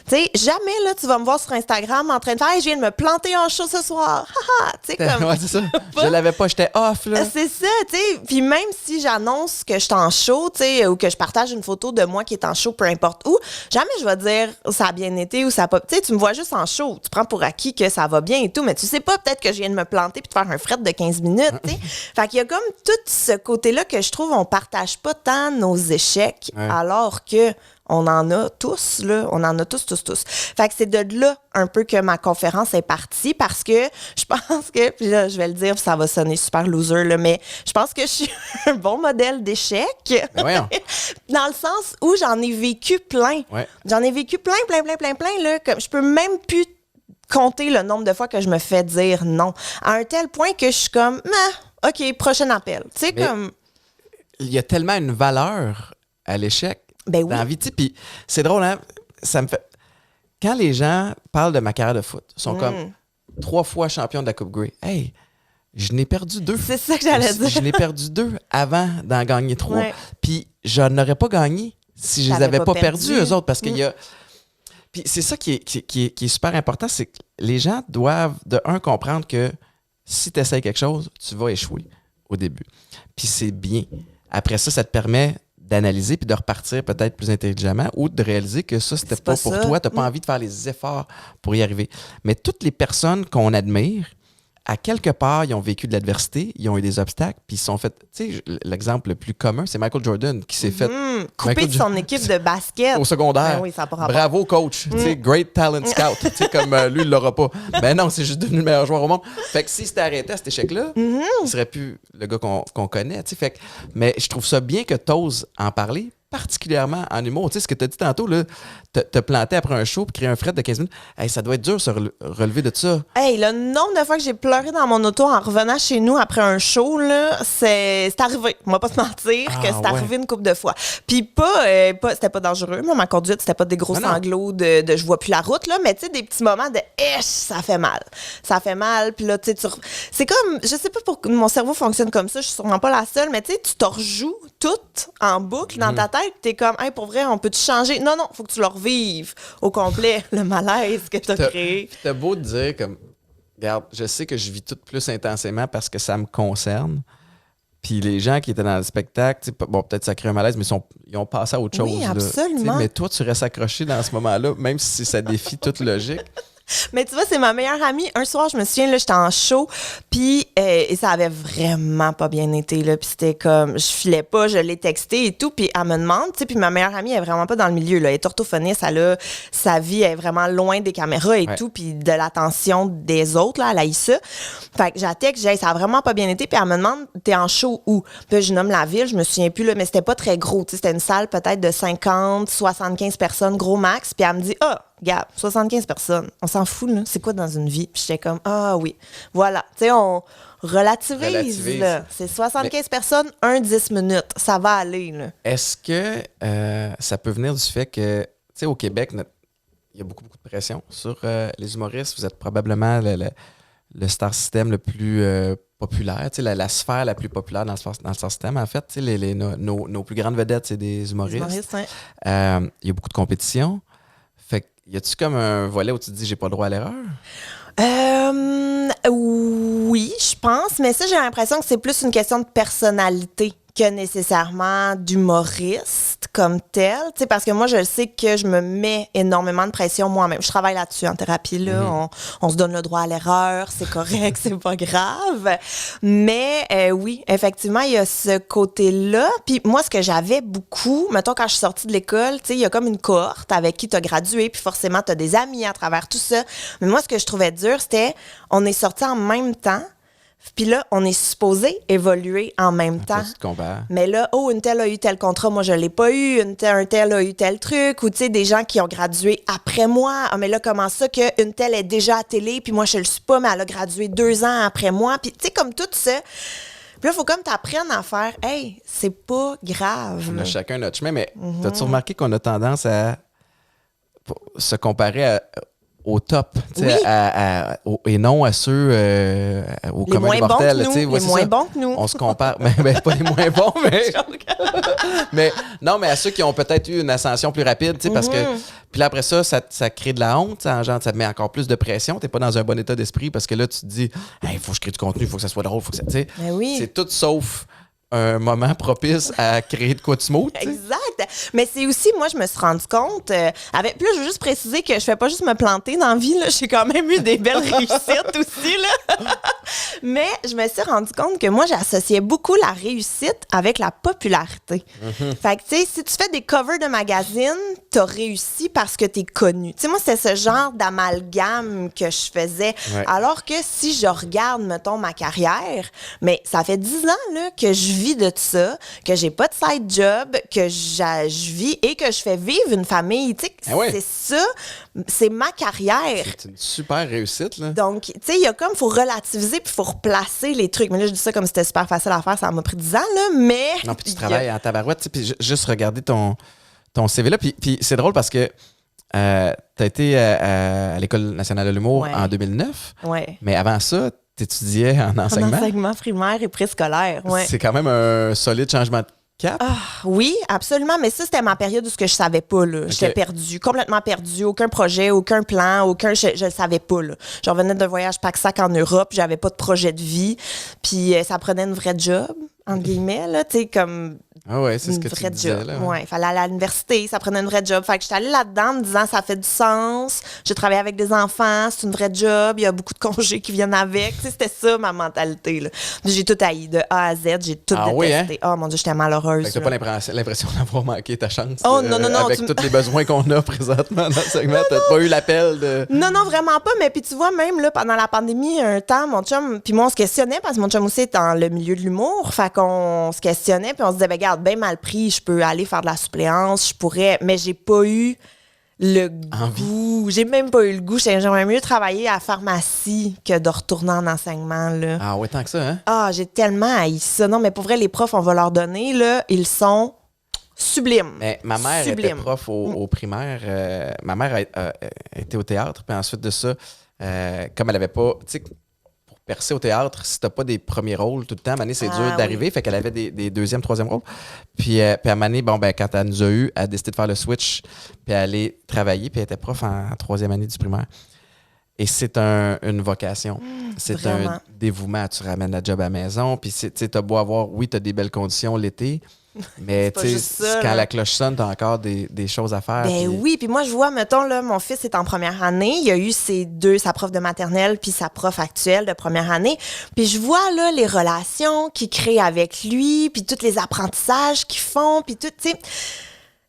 Speaker 2: Tu sais, jamais, là, tu vas me voir sur Instagram en train de faire hey, « je viens de me planter en show ce soir. » Tu sais, comme...
Speaker 1: Ouais, c'est ça. Je l'avais pas, j'étais off, là.
Speaker 2: C'est ça, tu sais. Puis même si j'annonce que je suis en show, tu sais, ou que je partage une photo de moi qui est en show, peu importe où, jamais je vais dire « ça a bien été » ou « ça a pas... » Tu sais, tu me vois juste en show. Tu prends pour acquis que ça va bien et tout, mais tu sais pas, peut-être que je viens de me planter puis de faire un fret de 15 minutes, tu sais. Fait qu'il y a comme tout ce côté-là que je trouve on partage pas tant nos échecs, alors que on en a tous, là. On en a tous. Fait que c'est de là un peu que ma conférence est partie parce que je pense que, puis là, je vais le dire, ça va sonner super loser, là, mais je pense que je suis un bon modèle d'échec. Dans le sens où j'en ai vécu plein.
Speaker 1: Ouais.
Speaker 2: J'en ai vécu plein, là. Comme, je peux même plus compter le nombre de fois que je me fais dire non. À un tel point que je suis comme, OK, prochain appel. Tu sais, comme.
Speaker 1: Il y a tellement une valeur à l'échec.
Speaker 2: Ben oui.
Speaker 1: Dans la vie, puis c'est drôle, hein? Ça me fait. Quand les gens parlent de ma carrière de foot, ils sont comme 3 fois champion de la Coupe Grey. Hey, je n'ai perdu 2.
Speaker 2: C'est ça que j'allais dire.
Speaker 1: Je n'ai perdu 2 avant d'en gagner 3. Puis je n'aurais pas gagné si je les avais pas perdus, eux autres, parce qu'il y a. Puis c'est ça qui est super important, c'est que les gens doivent, de un, comprendre que si tu essaies quelque chose, tu vas échouer au début. Puis c'est bien. Après ça, ça te permet d'analyser puis de repartir peut-être plus intelligemment ou de réaliser que ça, c'était pas pour toi. Tu n'as pas envie de faire les efforts pour y arriver. Mais toutes les personnes qu'on admire, à quelque part, ils ont vécu de l'adversité, ils ont eu des obstacles, puis ils se sont fait... Tu sais, l'exemple le plus commun, c'est Michael Jordan qui s'est fait...
Speaker 2: couper de son équipe de basket.
Speaker 1: Au secondaire.
Speaker 2: Ben oui, ça a pas rapport.
Speaker 1: Bravo, coach. Tu sais, great talent scout. Tu sais, comme lui, il l'aura pas. Ben non, c'est juste devenu le meilleur joueur au monde. Fait que s'il s'était arrêté à cet échec-là, il serait plus le gars qu'on connaît. Tu sais, fait que, mais je trouve ça bien que tu oses en parler, particulièrement en humour. Tu sais, ce que tu as dit tantôt, là, te planter après un show puis créer un fret de 15 minutes, hey, ça doit être dur de se relever de ça.
Speaker 2: Hey, le nombre de fois que j'ai pleuré dans mon auto en revenant chez nous après un show, là, c'est arrivé. On va pas se mentir que c'est arrivé une couple de fois. Puis c'était pas dangereux. Moi, ma conduite, c'était pas des gros sanglots de je vois plus la route, là, mais tu sais, des petits moments de ça fait mal. Ça fait mal. Puis là, tu sais, c'est comme, je sais pas pourquoi mon cerveau fonctionne comme ça, je suis sûrement pas la seule, mais tu sais, tu te rejoues tout en boucle dans ta tête. T'es comme, hey, pour vrai, on peut-tu changer? Non, faut que tu le revives au complet, le malaise que t'as créé.
Speaker 1: T'as beau te dire, comme, regarde, je sais que je vis tout plus intensément parce que ça me concerne. Puis les gens qui étaient dans le spectacle, bon, peut-être ça crée un malaise, mais ils ont passé à autre chose.
Speaker 2: Oui, absolument.
Speaker 1: Mais toi, tu restes accroché dans ce moment-là, même si ça défie toute logique.
Speaker 2: Mais tu vois, c'est ma meilleure amie. Un soir, je me souviens, là, j'étais en show, puis et ça avait vraiment pas bien été, là. Puis c'était comme, je filais pas, je l'ai texté et tout, puis elle me demande, tu sais, puis ma meilleure amie, elle est vraiment pas dans le milieu, là. Elle est orthophoniste, sa vie est vraiment loin des caméras et tout, puis de l'attention des autres, là, elle a eu ça. Fait que j'ai texte, ça a vraiment pas bien été, puis elle me demande, t'es en show où? Puis je nomme la ville, je me souviens plus, là, mais c'était pas très gros, tu sais, c'était une salle peut-être de 50, 75 personnes, gros max, puis elle me dit, Gab, 75 personnes, on s'en fout, là. C'est quoi dans une vie? Puis j'étais comme, oui, voilà. Tu sais, on relativise. Là. C'est 75 personnes, 10 minutes. Ça va aller, là.
Speaker 1: Est-ce que ça peut venir du fait que, tu sais, au Québec, il y a beaucoup de pression sur les humoristes. Vous êtes probablement le star system le plus populaire, tu sais, la sphère la plus populaire dans le star system. En fait, tu sais, nos plus grandes vedettes, c'est des humoristes. Il y a beaucoup de compétition. Fait y a-tu comme un volet où tu te dis j'ai pas le droit à l'erreur?
Speaker 2: Oui, je pense, mais ça, j'ai l'impression que c'est plus une question de personnalité que nécessairement d'humoriste comme tel. Tu sais, parce que moi, je sais que je me mets énormément de pression moi-même. Je travaille là-dessus en thérapie, là. On se donne le droit à l'erreur, c'est correct, c'est pas grave. Mais oui, effectivement, il y a ce côté-là. Puis moi, ce que j'avais beaucoup, mettons, quand je suis sortie de l'école, tu sais, il y a comme une cohorte avec qui tu as gradué, puis forcément, tu as des amis à travers tout ça. Mais moi, ce que je trouvais dur, c'était, on est sortis en même temps. Puis là, on est supposé évoluer en même temps. Mais là, une telle a eu tel contrat, moi, je l'ai pas eu. Un tel a eu tel truc. Ou, tu sais, des gens qui ont gradué après moi. Mais là, comment ça qu'une telle est déjà à télé, puis moi, je le suis pas, mais elle a gradué 2 ans après moi. Puis, tu sais, comme tout ça. Puis là, il faut comme t'apprennes à faire, hey, c'est pas grave.
Speaker 1: On a chacun notre chemin, mais t'as-tu remarqué qu'on a tendance à se comparer au top, et non à ceux au commun des mortels.
Speaker 2: Les moins bons que nous.
Speaker 1: On se compare, mais pas les moins bons, mais mais à ceux qui ont peut-être eu une ascension plus rapide, parce que puis là après ça crée de la honte, genre ça te met encore plus de pression, t'es pas dans un bon état d'esprit parce que là tu te dis, il faut que je crée du contenu, il faut que ça soit drôle, faut que ça, c'est tout sauf un moment propice à créer de quoi de smooth.
Speaker 2: Exact. Mais c'est aussi, moi, je me suis rendu compte, puis là, je veux juste préciser que je fais pas juste me planter dans la vie, là, j'ai quand même eu des belles réussites aussi, là. Mais je me suis rendu compte que moi, j'associais beaucoup la réussite avec la popularité. Fait que, tu sais, si tu fais des covers de magazines, t'as réussi parce que t'es connu. Tu sais, moi, c'est ce genre d'amalgame que je faisais.
Speaker 1: Ouais.
Speaker 2: Alors que si je regarde, mettons, ma carrière, mais ça fait 10 ans là, que je vis de ça, que j'ai pas de side job, que je vis et que je fais vivre une famille. Tu sais, c'est ça, c'est ma carrière.
Speaker 1: C'est une super réussite, là.
Speaker 2: Donc, tu sais, il y a comme, faut relativiser puis faut replacer les trucs. Mais là, je dis ça comme c'était super facile à faire, ça m'a pris 10 ans, là, mais...
Speaker 1: Non, puis tu travailles en tabarouette, tu sais, puis juste regarder ton CV là, puis c'est drôle parce que tu as été à l'École nationale de l'humour en 2009, mais avant ça, tu étudiais en enseignement.
Speaker 2: En enseignement primaire et préscolaire, ouais.
Speaker 1: C'est quand même un solide changement de cap.
Speaker 2: Ah, oui, absolument, mais ça, c'était ma période où je savais pas, là.
Speaker 1: Okay.
Speaker 2: J'étais perdue, complètement perdue, aucun projet, aucun plan, je le savais pas, là. Je revenais d'un voyage pack-sac en Europe, j'avais pas de projet de vie, puis ça prenait une vraie job, entre guillemets, là, tu sais, comme...
Speaker 1: Ah ouais, c'est ce que tu disais,
Speaker 2: job.
Speaker 1: là.
Speaker 2: Ouais, il fallait aller à l'université, ça prenait une vraie job. Fait que j'étais allée là-dedans en me disant ça fait du sens. J'ai travaillé avec des enfants, c'est une vraie job, il y a beaucoup de congés qui viennent avec. Tu sais, c'était ça ma mentalité, là. J'ai tout haï de A à Z, j'ai tout détesté.
Speaker 1: Oui, hein?
Speaker 2: Oh mon Dieu, j'étais malheureuse.
Speaker 1: Fait que t'as pas l'impression d'avoir manqué ta chance
Speaker 2: non,
Speaker 1: avec tous les besoins qu'on a présentement dans le segment. T'as pas eu l'appel de...
Speaker 2: Non, vraiment pas. Mais puis tu vois, même là, pendant la pandémie, un temps, mon chum, puis moi, on se questionnait parce que mon chum aussi est dans le milieu de l'humour. Fait qu'on se questionnait, puis on se disait, ben, regarde, bien mal pris, je peux aller faire de la suppléance, je pourrais, mais j'ai pas eu le goût. J'ai même pas eu le goût. J'aimerais mieux travailler à la pharmacie que de retourner en enseignement, là.
Speaker 1: Ah ouais, tant que ça, hein?
Speaker 2: Ah, j'ai tellement haï ça. Non, mais pour vrai, les profs, on va leur donner, là, ils sont sublimes.
Speaker 1: Mais ma mère était prof au primaire. Ma mère a été au théâtre, puis ensuite de ça, comme elle avait pas... Tu sais, pour percer au théâtre, si t'as pas des premiers rôles tout le temps, à Mané, c'est dur d'arriver. Fait qu'elle avait des deuxième, troisième rôles. Puis à Mané, bon, ben, quand elle nous a eu, elle a décidé de faire le switch, puis aller travailler, puis elle était prof en troisième année du primaire. Et c'est une vocation. C'est
Speaker 2: vraiment
Speaker 1: un dévouement. Tu ramènes la job à la maison, puis tu sais, t'as beau avoir, oui, t'as des belles conditions l'été, mais tu sais, quand la cloche sonne, t'as encore des choses à faire.
Speaker 2: Ben oui, puis moi, je vois, mettons, là, mon fils est en première année. Il a eu sa prof de maternelle puis sa prof actuelle de première année. Puis je vois, là, les relations qu'il crée avec lui, puis tous les apprentissages qu'ils font, puis tout, tu sais...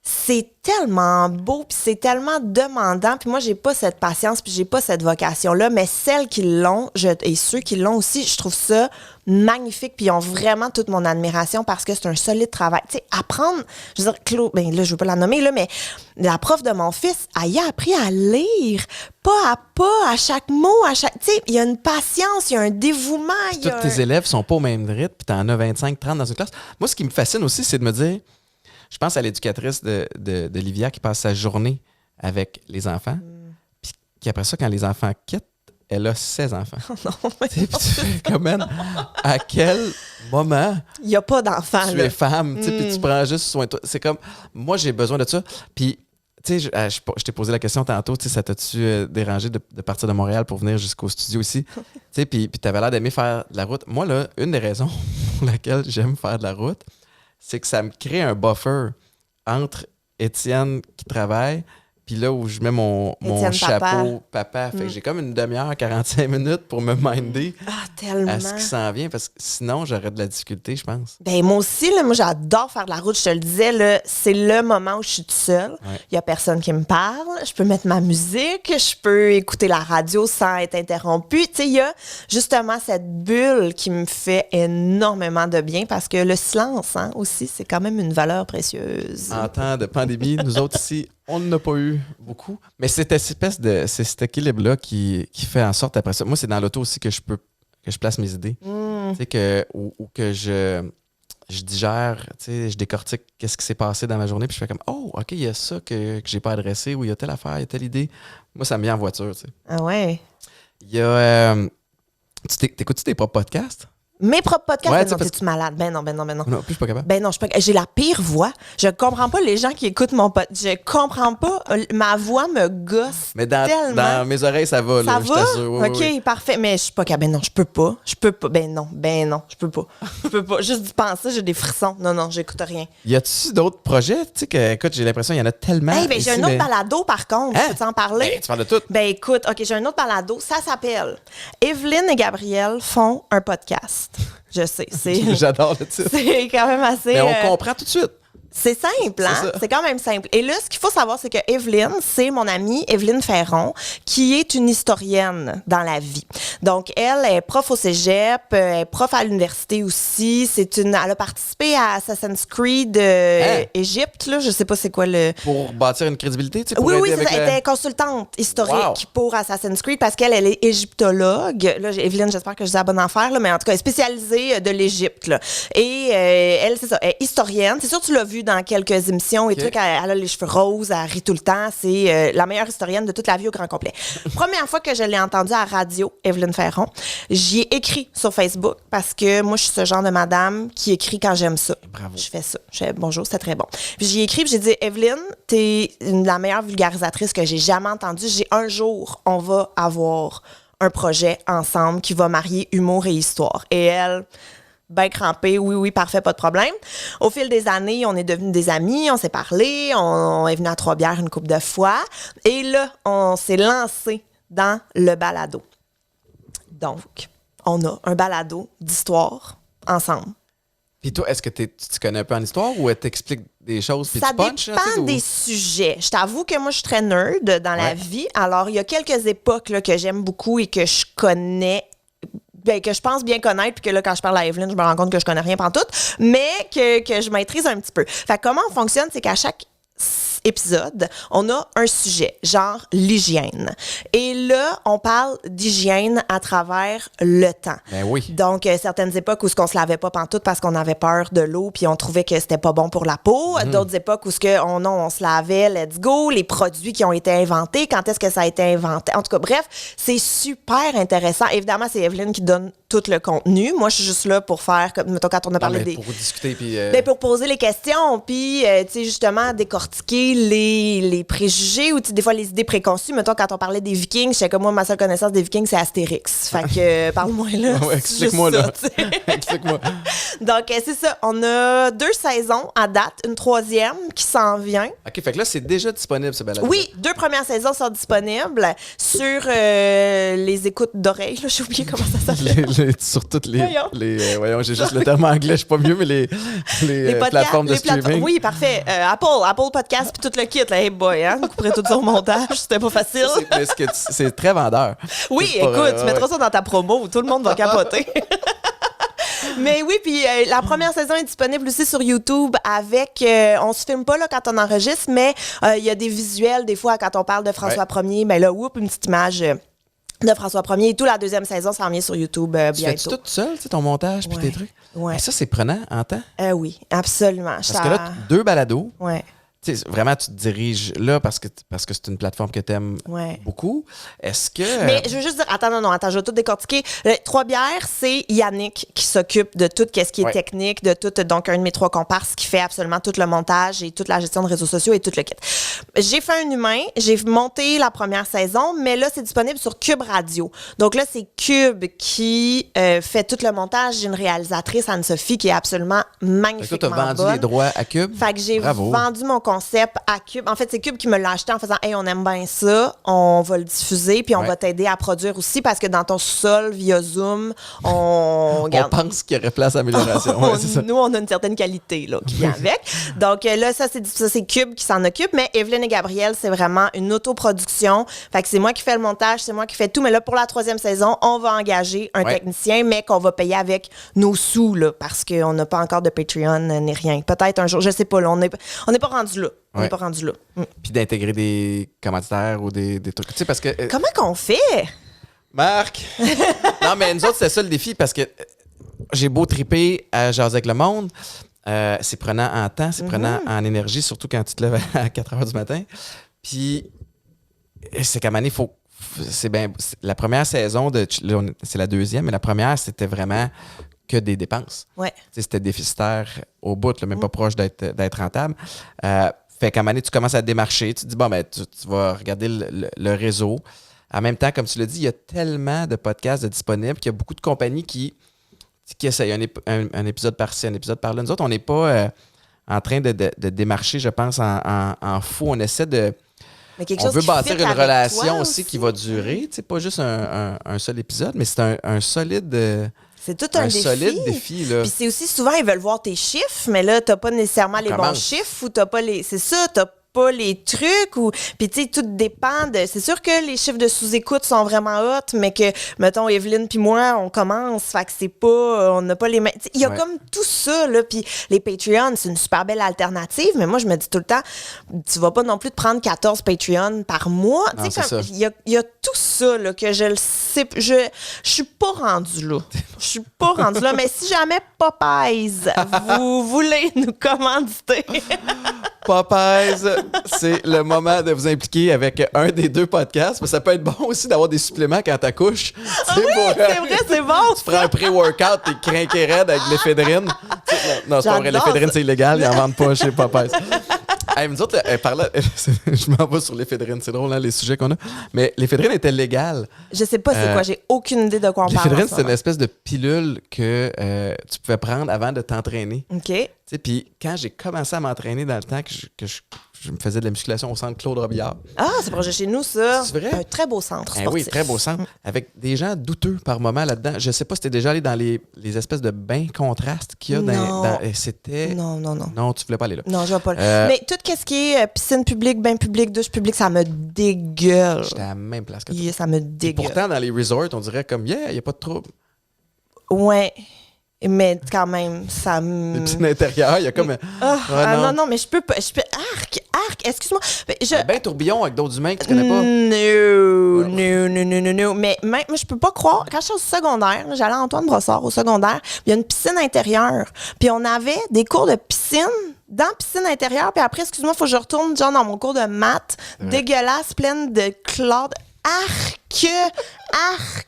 Speaker 2: C'est tellement beau, puis c'est tellement demandant. Puis moi, j'ai pas cette patience, puis j'ai pas cette vocation-là. Mais celles qui l'ont, et ceux qui l'ont aussi, je trouve ça magnifique. Puis ils ont vraiment toute mon admiration parce que c'est un solide travail. Tu sais, apprendre, je veux dire, Claude, ben là, je veux pas la nommer, là, mais la prof de mon fils, elle y a appris à lire, pas, à chaque mot, tu sais, il y a une patience, il y a un dévouement.
Speaker 1: Tous tes élèves sont pas au même rythme, puis t'en as 25, 30 dans une classe. Moi, ce qui me fascine aussi, c'est de me dire... Je pense à l'éducatrice de Livia qui passe sa journée avec les enfants. Puis après ça, quand les enfants quittent, elle a 16 enfants.
Speaker 2: Non, mais
Speaker 1: tu fais comme elle, à quel moment
Speaker 2: il n'y a pas d'enfants.
Speaker 1: Tu es femme, puis tu prends juste soin de toi. C'est comme, moi, j'ai besoin de ça. Puis, tu sais, je t'ai posé la question tantôt, tu sais, ça t'a-tu dérangé de partir de Montréal pour venir jusqu'au studio ici? Tu sais, puis tu avais l'air d'aimer faire de la route. Moi, là, une des raisons pour laquelle j'aime faire de la route, c'est que ça me crée un buffer entre Étienne qui travaille puis là où je mets mon chapeau papa. Fait que j'ai comme une demi-heure, 45 minutes pour me minder à ce qui s'en vient parce que sinon, j'aurais de la difficulté, je pense.
Speaker 2: Ben moi aussi, là, moi j'adore faire de la route. Je te le disais, là, c'est le moment où je suis toute seule. Il y a personne qui me parle. Je peux mettre ma musique. Je peux écouter la radio sans être interrompue. Tu sais, il y a justement cette bulle qui me fait énormément de bien parce que le silence, hein, aussi, c'est quand même une valeur précieuse.
Speaker 1: En temps de pandémie, nous autres ici, on n'en a pas eu beaucoup. Mais c'est cet équilibre-là qui fait en sorte, après ça, moi, c'est dans l'auto aussi que je place mes idées. Tu sais, ou que je digère, tu sais, je décortique qu'est-ce qui s'est passé dans ma journée, puis je fais comme, oh, OK, il y a ça que j'ai pas adressé, ou il y a telle affaire, il y a telle idée. Moi, ça me vient en voiture, tu sais.
Speaker 2: Ah ouais?
Speaker 1: Il y a... t'écoutes-tu tes propres podcasts?
Speaker 2: Mes propres podcasts?
Speaker 1: Ouais,
Speaker 2: Ben non, t'es-tu malade? Ben non.
Speaker 1: Non, plus, je suis pas capable.
Speaker 2: Ben non, j'ai la pire voix. Je comprends pas les gens qui écoutent mon podcast. Je comprends pas. Ma voix me gosse
Speaker 1: Mais
Speaker 2: tellement.
Speaker 1: dans mes oreilles, ça va, là,
Speaker 2: Ça
Speaker 1: je
Speaker 2: va?
Speaker 1: t'assure. Oui,
Speaker 2: OK,
Speaker 1: oui.
Speaker 2: parfait. Mais je suis pas capable. Ben non, je peux pas. Ben non, je peux pas. Je peux pas. Juste d'y penser, j'ai des frissons. Non, j'écoute rien.
Speaker 1: Y a-tu d'autres projets? Tu sais que, écoute, j'ai l'impression qu'il y en a tellement.
Speaker 2: Hey, ben,
Speaker 1: ici,
Speaker 2: j'ai un autre
Speaker 1: mais-
Speaker 2: balado, par contre.
Speaker 1: Hein?
Speaker 2: Je peux t'en parler?
Speaker 1: Ben, tu parles de tout.
Speaker 2: Ben écoute, OK, j'ai un autre balado. Ça s'appelle Evelyne et Gabriel font un podcast. Je sais,
Speaker 1: J'adore le titre.
Speaker 2: c'est quand même assez...
Speaker 1: Mais on comprend tout de suite.
Speaker 2: C'est simple, hein?
Speaker 1: C'est ça.
Speaker 2: C'est quand même simple. Et là, ce qu'il faut savoir, c'est que Evelyne, c'est mon amie Evelyne Ferron, qui est une historienne dans la vie. Donc, elle est prof au cégep, elle est prof à l'université aussi. Elle a participé à Assassin's Creed Égypte, là. Je sais pas c'est quoi le...
Speaker 1: Pour bâtir une crédibilité, tu sais, pour
Speaker 2: Oui,
Speaker 1: aider
Speaker 2: c'est
Speaker 1: avec
Speaker 2: ça. Elle était consultante historique
Speaker 1: Wow.
Speaker 2: pour Assassin's Creed parce qu'elle est égyptologue. Là, Evelyne, j'espère que je dis la bonne affaire, là, mais en tout cas, elle est spécialisée de l'Égypte. Là. Et elle, c'est ça, elle est historienne. C'est sûr, tu l'as vu dans quelques émissions et
Speaker 1: Ok.
Speaker 2: trucs. Elle a les cheveux roses, elle rit tout le temps. C'est la meilleure historienne de toute la vie au grand complet. Première fois que je l'ai entendue à la radio, Evelyne Ferron, j'y ai écrit sur Facebook parce que moi, je suis ce genre de madame qui écrit quand j'aime ça.
Speaker 1: Bravo.
Speaker 2: Je fais ça. Je fais bonjour, c'est très bon. Puis j'y ai écrit, puis j'ai dit, Evelyne, t'es la meilleure vulgarisatrice que j'ai jamais entendue. Un jour, on va avoir un projet ensemble qui va marier humour et histoire. Et elle, bien crampée, oui, parfait, pas de problème. Au fil des années, on est devenus des amis, on s'est parlé, on est venu à Trois-Bières une couple de fois. Et là, on s'est lancé dans le balado. Donc, on a un balado d'histoire ensemble.
Speaker 1: Puis toi, est-ce que tu te connais un peu en histoire ou elle t'explique des choses puis
Speaker 2: Ça
Speaker 1: tu punches?
Speaker 2: dépend
Speaker 1: là, tu sais,
Speaker 2: des sujets. Je t'avoue que moi, je suis très nerd dans la vie. Alors, il y a quelques époques là, que j'aime beaucoup et que je connais, ben, que je pense bien connaître, puis que là, quand je parle à Evelyne, je me rends compte que je connais rien pantoute, mais que je maîtrise un petit peu. Fait que comment on fonctionne, c'est qu'à chaque épisode, on a un sujet, genre l'hygiène. Et là, on parle d'hygiène à travers le temps.
Speaker 1: Ben oui.
Speaker 2: Donc, certaines époques où on se lavait pas pantoute parce qu'on avait peur de l'eau puis on trouvait que c'était pas bon pour la peau. D'autres époques où on se lavait, let's go, les produits qui ont été inventés, quand est-ce que ça a été inventé. En tout cas, bref, c'est super intéressant. Évidemment, c'est Evelyne qui donne tout le contenu. Moi, je suis juste là pour faire, comme, mettons, quand on a parlé des...
Speaker 1: Pour discuter puis...
Speaker 2: Ben, pour poser les questions, puis, tu sais, justement, décortiquer les préjugés ou, tu sais, des fois, les idées préconçues. Mettons, quand on parlait des Vikings, je sais que moi, ma seule connaissance des Vikings, c'est Astérix. Fait que, parle-moi là.
Speaker 1: Ouais,
Speaker 2: c'est
Speaker 1: explique-moi
Speaker 2: juste
Speaker 1: là.
Speaker 2: ça, tu sais.
Speaker 1: Explique-moi.
Speaker 2: Donc, c'est ça. On a 2 saisons à date, une 3e qui s'en vient.
Speaker 1: OK, fait que là, c'est déjà disponible, ce balado.
Speaker 2: Oui, 2 premières saisons sont disponibles sur les écoutes d'oreilles. là. J'ai oublié comment ça s'appelle.
Speaker 1: Sur toutes les...
Speaker 2: Voyons.
Speaker 1: Voyons, j'ai juste le terme anglais, je suis pas mieux, mais les
Speaker 2: podcasts,
Speaker 1: plateformes de streaming.
Speaker 2: Oui, parfait. Apple Podcast puis tout le kit. Là. Hey boy, hein? Vous couperez tout ça au montage. C'était pas facile.
Speaker 1: Mais c'est très vendeur.
Speaker 2: Oui,
Speaker 1: C'est pas-
Speaker 2: écoute, tu mettras ça dans ta promo. Tout le monde va capoter. Mais oui, puis la première saison est disponible aussi sur YouTube avec... on se filme pas là, quand on enregistre, mais il y a des visuels des fois quand on parle de François Ier. Mais là, une petite image de François Ier et tout. La 2e saison s'en vient sur YouTube
Speaker 1: Tu fais
Speaker 2: bientôt.
Speaker 1: tout seul, tu sais, ton montage puis
Speaker 2: Ouais.
Speaker 1: tes trucs?
Speaker 2: Ouais.
Speaker 1: Mais ça, c'est prenant en temps.
Speaker 2: Oui, absolument.
Speaker 1: Parce que là, 2 balados.
Speaker 2: Ouais.
Speaker 1: Tu sais, vraiment, tu te diriges là parce que c'est une plateforme que tu aimes
Speaker 2: Ouais.
Speaker 1: beaucoup. Est-ce que...
Speaker 2: Mais je veux juste dire, attends, je vais tout décortiquer. Trois-Bières, c'est Yannick qui s'occupe de tout ce qui est
Speaker 1: Ouais.
Speaker 2: technique, de tout, donc un de mes 3 comparses qui fait absolument tout le montage et toute la gestion de réseaux sociaux et tout le kit. J'ai fait un humain, j'ai monté la première saison, mais là, c'est disponible sur Cube Radio. Donc là, c'est Cube qui fait tout le montage. J'ai une réalisatrice, Anne-Sophie, qui est absolument
Speaker 1: Fait que toi,
Speaker 2: magnifiquement
Speaker 1: tu as vendu
Speaker 2: bonne.
Speaker 1: les droits à Cube?
Speaker 2: Fait que j'ai
Speaker 1: Bravo.
Speaker 2: vendu mon concept à Cube. En fait, c'est Cube qui me l'a acheté en faisant « Hey, on aime bien ça, on va le diffuser, puis on
Speaker 1: Ouais.
Speaker 2: va t'aider à produire aussi, parce que dans ton sous-sol, via Zoom, on...
Speaker 1: On
Speaker 2: regarde,
Speaker 1: pense qu'il y aurait place à amélioration. Ouais, c'est ça.
Speaker 2: nous, on a une certaine qualité là, qui vient avec. Donc là, ça, c'est Cube qui s'en occupe, mais Evelyne et Gabriel, c'est vraiment une autoproduction. Fait que c'est moi qui fais le montage, c'est moi qui fais tout. Mais là, pour la 3e saison, on va engager un
Speaker 1: Ouais.
Speaker 2: technicien, mais qu'on va payer avec nos sous, là, parce qu'on n'a pas encore de Patreon ni rien. Peut-être un jour, je sais pas, là, on n'est pas rendu là. On n'est
Speaker 1: Ouais.
Speaker 2: pas rendu là.
Speaker 1: Puis d'intégrer des commanditaires ou des trucs. Tu sais, parce que...
Speaker 2: Comment qu'on fait?
Speaker 1: Marc! Non, mais nous autres, c'était ça le défi parce que j'ai beau triper à jaser avec le monde. C'est prenant en temps, c'est prenant en énergie, surtout quand tu te lèves à 4 h du matin. Puis, c'est qu'à un moment donné, c'est la première saison, c'est la 2e, mais la première, c'était vraiment que des dépenses.
Speaker 2: Ouais.
Speaker 1: Tu sais, c'était déficitaire au bout, là, même pas proche d'être rentable. Fait qu'à un moment donné, tu commences à démarcher. Tu te dis, bon, ben, tu vas regarder le réseau. En même temps, comme tu l'as dit, il y a tellement de podcasts disponibles qu'il y a beaucoup de compagnies qui essayent un épisode par-ci, un épisode par-là. Nous autres, on n'est pas en train de démarcher, je pense, en fou. On essaie de... On veut bâtir une relation aussi qui va durer. Tu sais, pas juste un seul épisode, mais c'est un solide...
Speaker 2: C'est tout un défi.
Speaker 1: Solide défi, là.
Speaker 2: Puis c'est aussi souvent, ils veulent voir tes chiffres, mais là, t'as pas nécessairement les bons chiffres ou t'as pas les... C'est ça, t'as pas les trucs ou puis tu sais tout dépend de c'est sûr que les chiffres de sous-écoute sont vraiment hot mais que mettons Evelyne puis moi on commence fait que c'est pas on n'a pas les mêmes il y a comme tout ça là puis les Patreons c'est une super belle alternative mais moi je me dis tout le temps tu vas pas non plus te prendre 14 Patreons par mois tu sais comme il y a tout ça là que je le sais je suis pas rendue là mais si jamais Popeyes vous voulez nous commanditer
Speaker 1: Popeyes, c'est le moment de vous impliquer avec un des deux podcasts. Mais ça peut être bon aussi d'avoir des suppléments quand t'accouches.
Speaker 2: Ah oui, c'est vrai, c'est bon.
Speaker 1: Tu prends un pré-workout, t'es crinqué raide avec l'éphédrine. Non, c'est pas vrai, l'éphédrine, c'est illégal. Ils en vendent pas chez Popeyes. Hey, nous autres, je m'en vais sur l'éphédrine. C'est drôle, hein, les sujets qu'on a. Mais l'éphédrine était légale.
Speaker 2: Je sais pas c'est quoi. J'ai aucune idée de quoi on parle.
Speaker 1: L'éphédrine, c'est une espèce de pilule que tu pouvais prendre avant de t'entraîner.
Speaker 2: OK.
Speaker 1: Puis quand j'ai commencé à m'entraîner dans le temps que je me faisais de la musculation au centre Claude Robillard.
Speaker 2: Ah, c'est proche de chez nous, ça.
Speaker 1: C'est vrai?
Speaker 2: Un très beau centre sportif.
Speaker 1: Oui, très beau centre. Avec des gens douteux par moment là-dedans. Je sais pas si t'es déjà allé dans les espèces de bains contrastes qu'il y a dans c'était...
Speaker 2: Non.
Speaker 1: Non, tu voulais pas aller là.
Speaker 2: Non, je vais pas là. Mais tout ce qui est piscine publique, bain public, douche publique, ça me dégueule.
Speaker 1: J'étais à la même place que toi.
Speaker 2: Ça me dégueule.
Speaker 1: Et pourtant, dans les resorts, on dirait comme, il n'y a pas de trouble.
Speaker 2: Ouais. Mais quand même, ça me...
Speaker 1: Les piscines intérieures, il y a comme...
Speaker 2: non, mais je peux pas... Arc, excuse-moi.
Speaker 1: Un bain tourbillon avec d'autres humains que tu connais pas.
Speaker 2: Non. Mais même, je peux pas croire... Quand je suis au secondaire, j'allais à Antoine Brossard au secondaire, il y a une piscine intérieure. Puis on avait des cours de piscine dans la piscine intérieure. Puis après, excuse-moi, il faut que je retourne genre dans mon cours de maths, dégueulasse, pleine de chlore. Arc!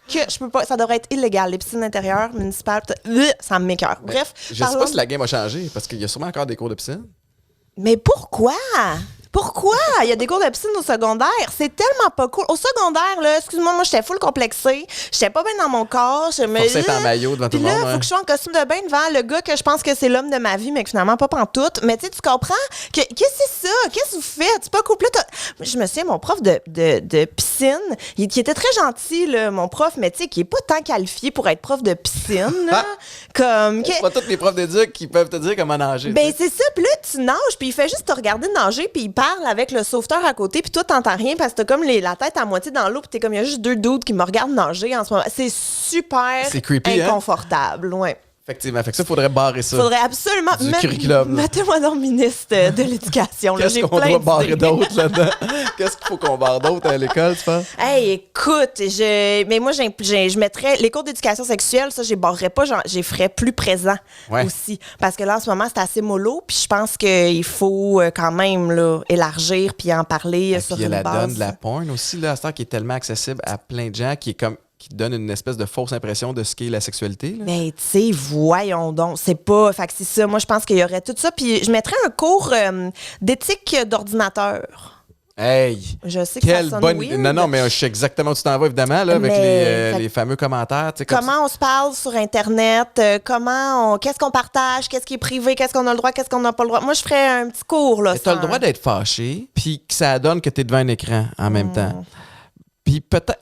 Speaker 2: Je peux pas, ça devrait être illégal. Les piscines intérieures, municipales, ça m'écoeure. Bref.
Speaker 1: Je sais pas si la game a changé, parce qu'il y a sûrement encore des cours de piscine.
Speaker 2: Mais pourquoi? Pourquoi? Il y a des cours de piscine au secondaire. C'est tellement pas cool. Au secondaire, là, excuse-moi, moi, j'étais full complexée. J'étais pas bien dans mon corps. Je me
Speaker 1: forçais en maillot devant tout le monde.
Speaker 2: Là, faut que je sois en costume de bain devant le gars que je pense que c'est l'homme de ma vie, mais que finalement, pas pantoute. Mais tu sais, tu comprends? Qu'est-ce que c'est ça? Qu'est-ce que vous faites? C'est pas cool. Là, je me souviens, mon prof de piscine, qui était très gentil, là, mon prof, mais tu sais, qui est pas tant qualifié pour être prof de piscine. Là, comme.
Speaker 1: C'est pas tous les profs d'éduc qui peuvent te dire comment nager.
Speaker 2: Ben, c'est ça. Puis là, tu nages, puis il fait juste te regarder nager, puis il parle avec le sauveteur à côté, puis toi, t'entends rien parce que t'as comme la tête à moitié dans l'eau, puis t'es comme, il y a juste deux dudes qui me regardent nager en ce moment. C'est super
Speaker 1: creepy,
Speaker 2: inconfortable, ouais.
Speaker 1: Effectivement. Fait que ça, faudrait barrer ça.
Speaker 2: Faudrait absolument...
Speaker 1: Du curriculum.
Speaker 2: Mettez-moi dans le ministre de l'Éducation.
Speaker 1: Qu'est-ce qu'on doit barrer d'autre là-dedans? Qu'est-ce qu'il faut qu'on barre d'autre à l'école, tu penses?
Speaker 2: Hey, écoute, mais moi, je mettrais... Les cours d'éducation sexuelle, ça, je les barrerais pas, je les ferais plus présents aussi. Parce que là, en ce moment, c'est assez mollo, puis je pense qu'il faut quand même là, élargir puis en parler sur une base.
Speaker 1: Il y a la donne de la porn aussi, là, à cette heure, qui est tellement accessible à plein de gens, qui donne une espèce de fausse impression de ce qu'est la sexualité.
Speaker 2: Mais tu sais, voyons donc, c'est pas... Fait que c'est ça, moi je pense qu'il y aurait tout ça. Puis je mettrais un cours d'éthique d'ordinateur.
Speaker 1: Hey!
Speaker 2: Je sais que ça sonne weird.
Speaker 1: Non, mais je sais exactement où tu t'en vas, évidemment, là, avec les fameux commentaires.
Speaker 2: Comment on se parle sur Internet, qu'est-ce qu'on partage, qu'est-ce qui est privé, qu'est-ce qu'on a le droit, qu'est-ce qu'on n'a pas le droit. Moi, je ferais un petit cours, là.
Speaker 1: Tu as le droit d'être fâché, puis que ça donne que tu es devant un écran en même temps. Puis peut-être...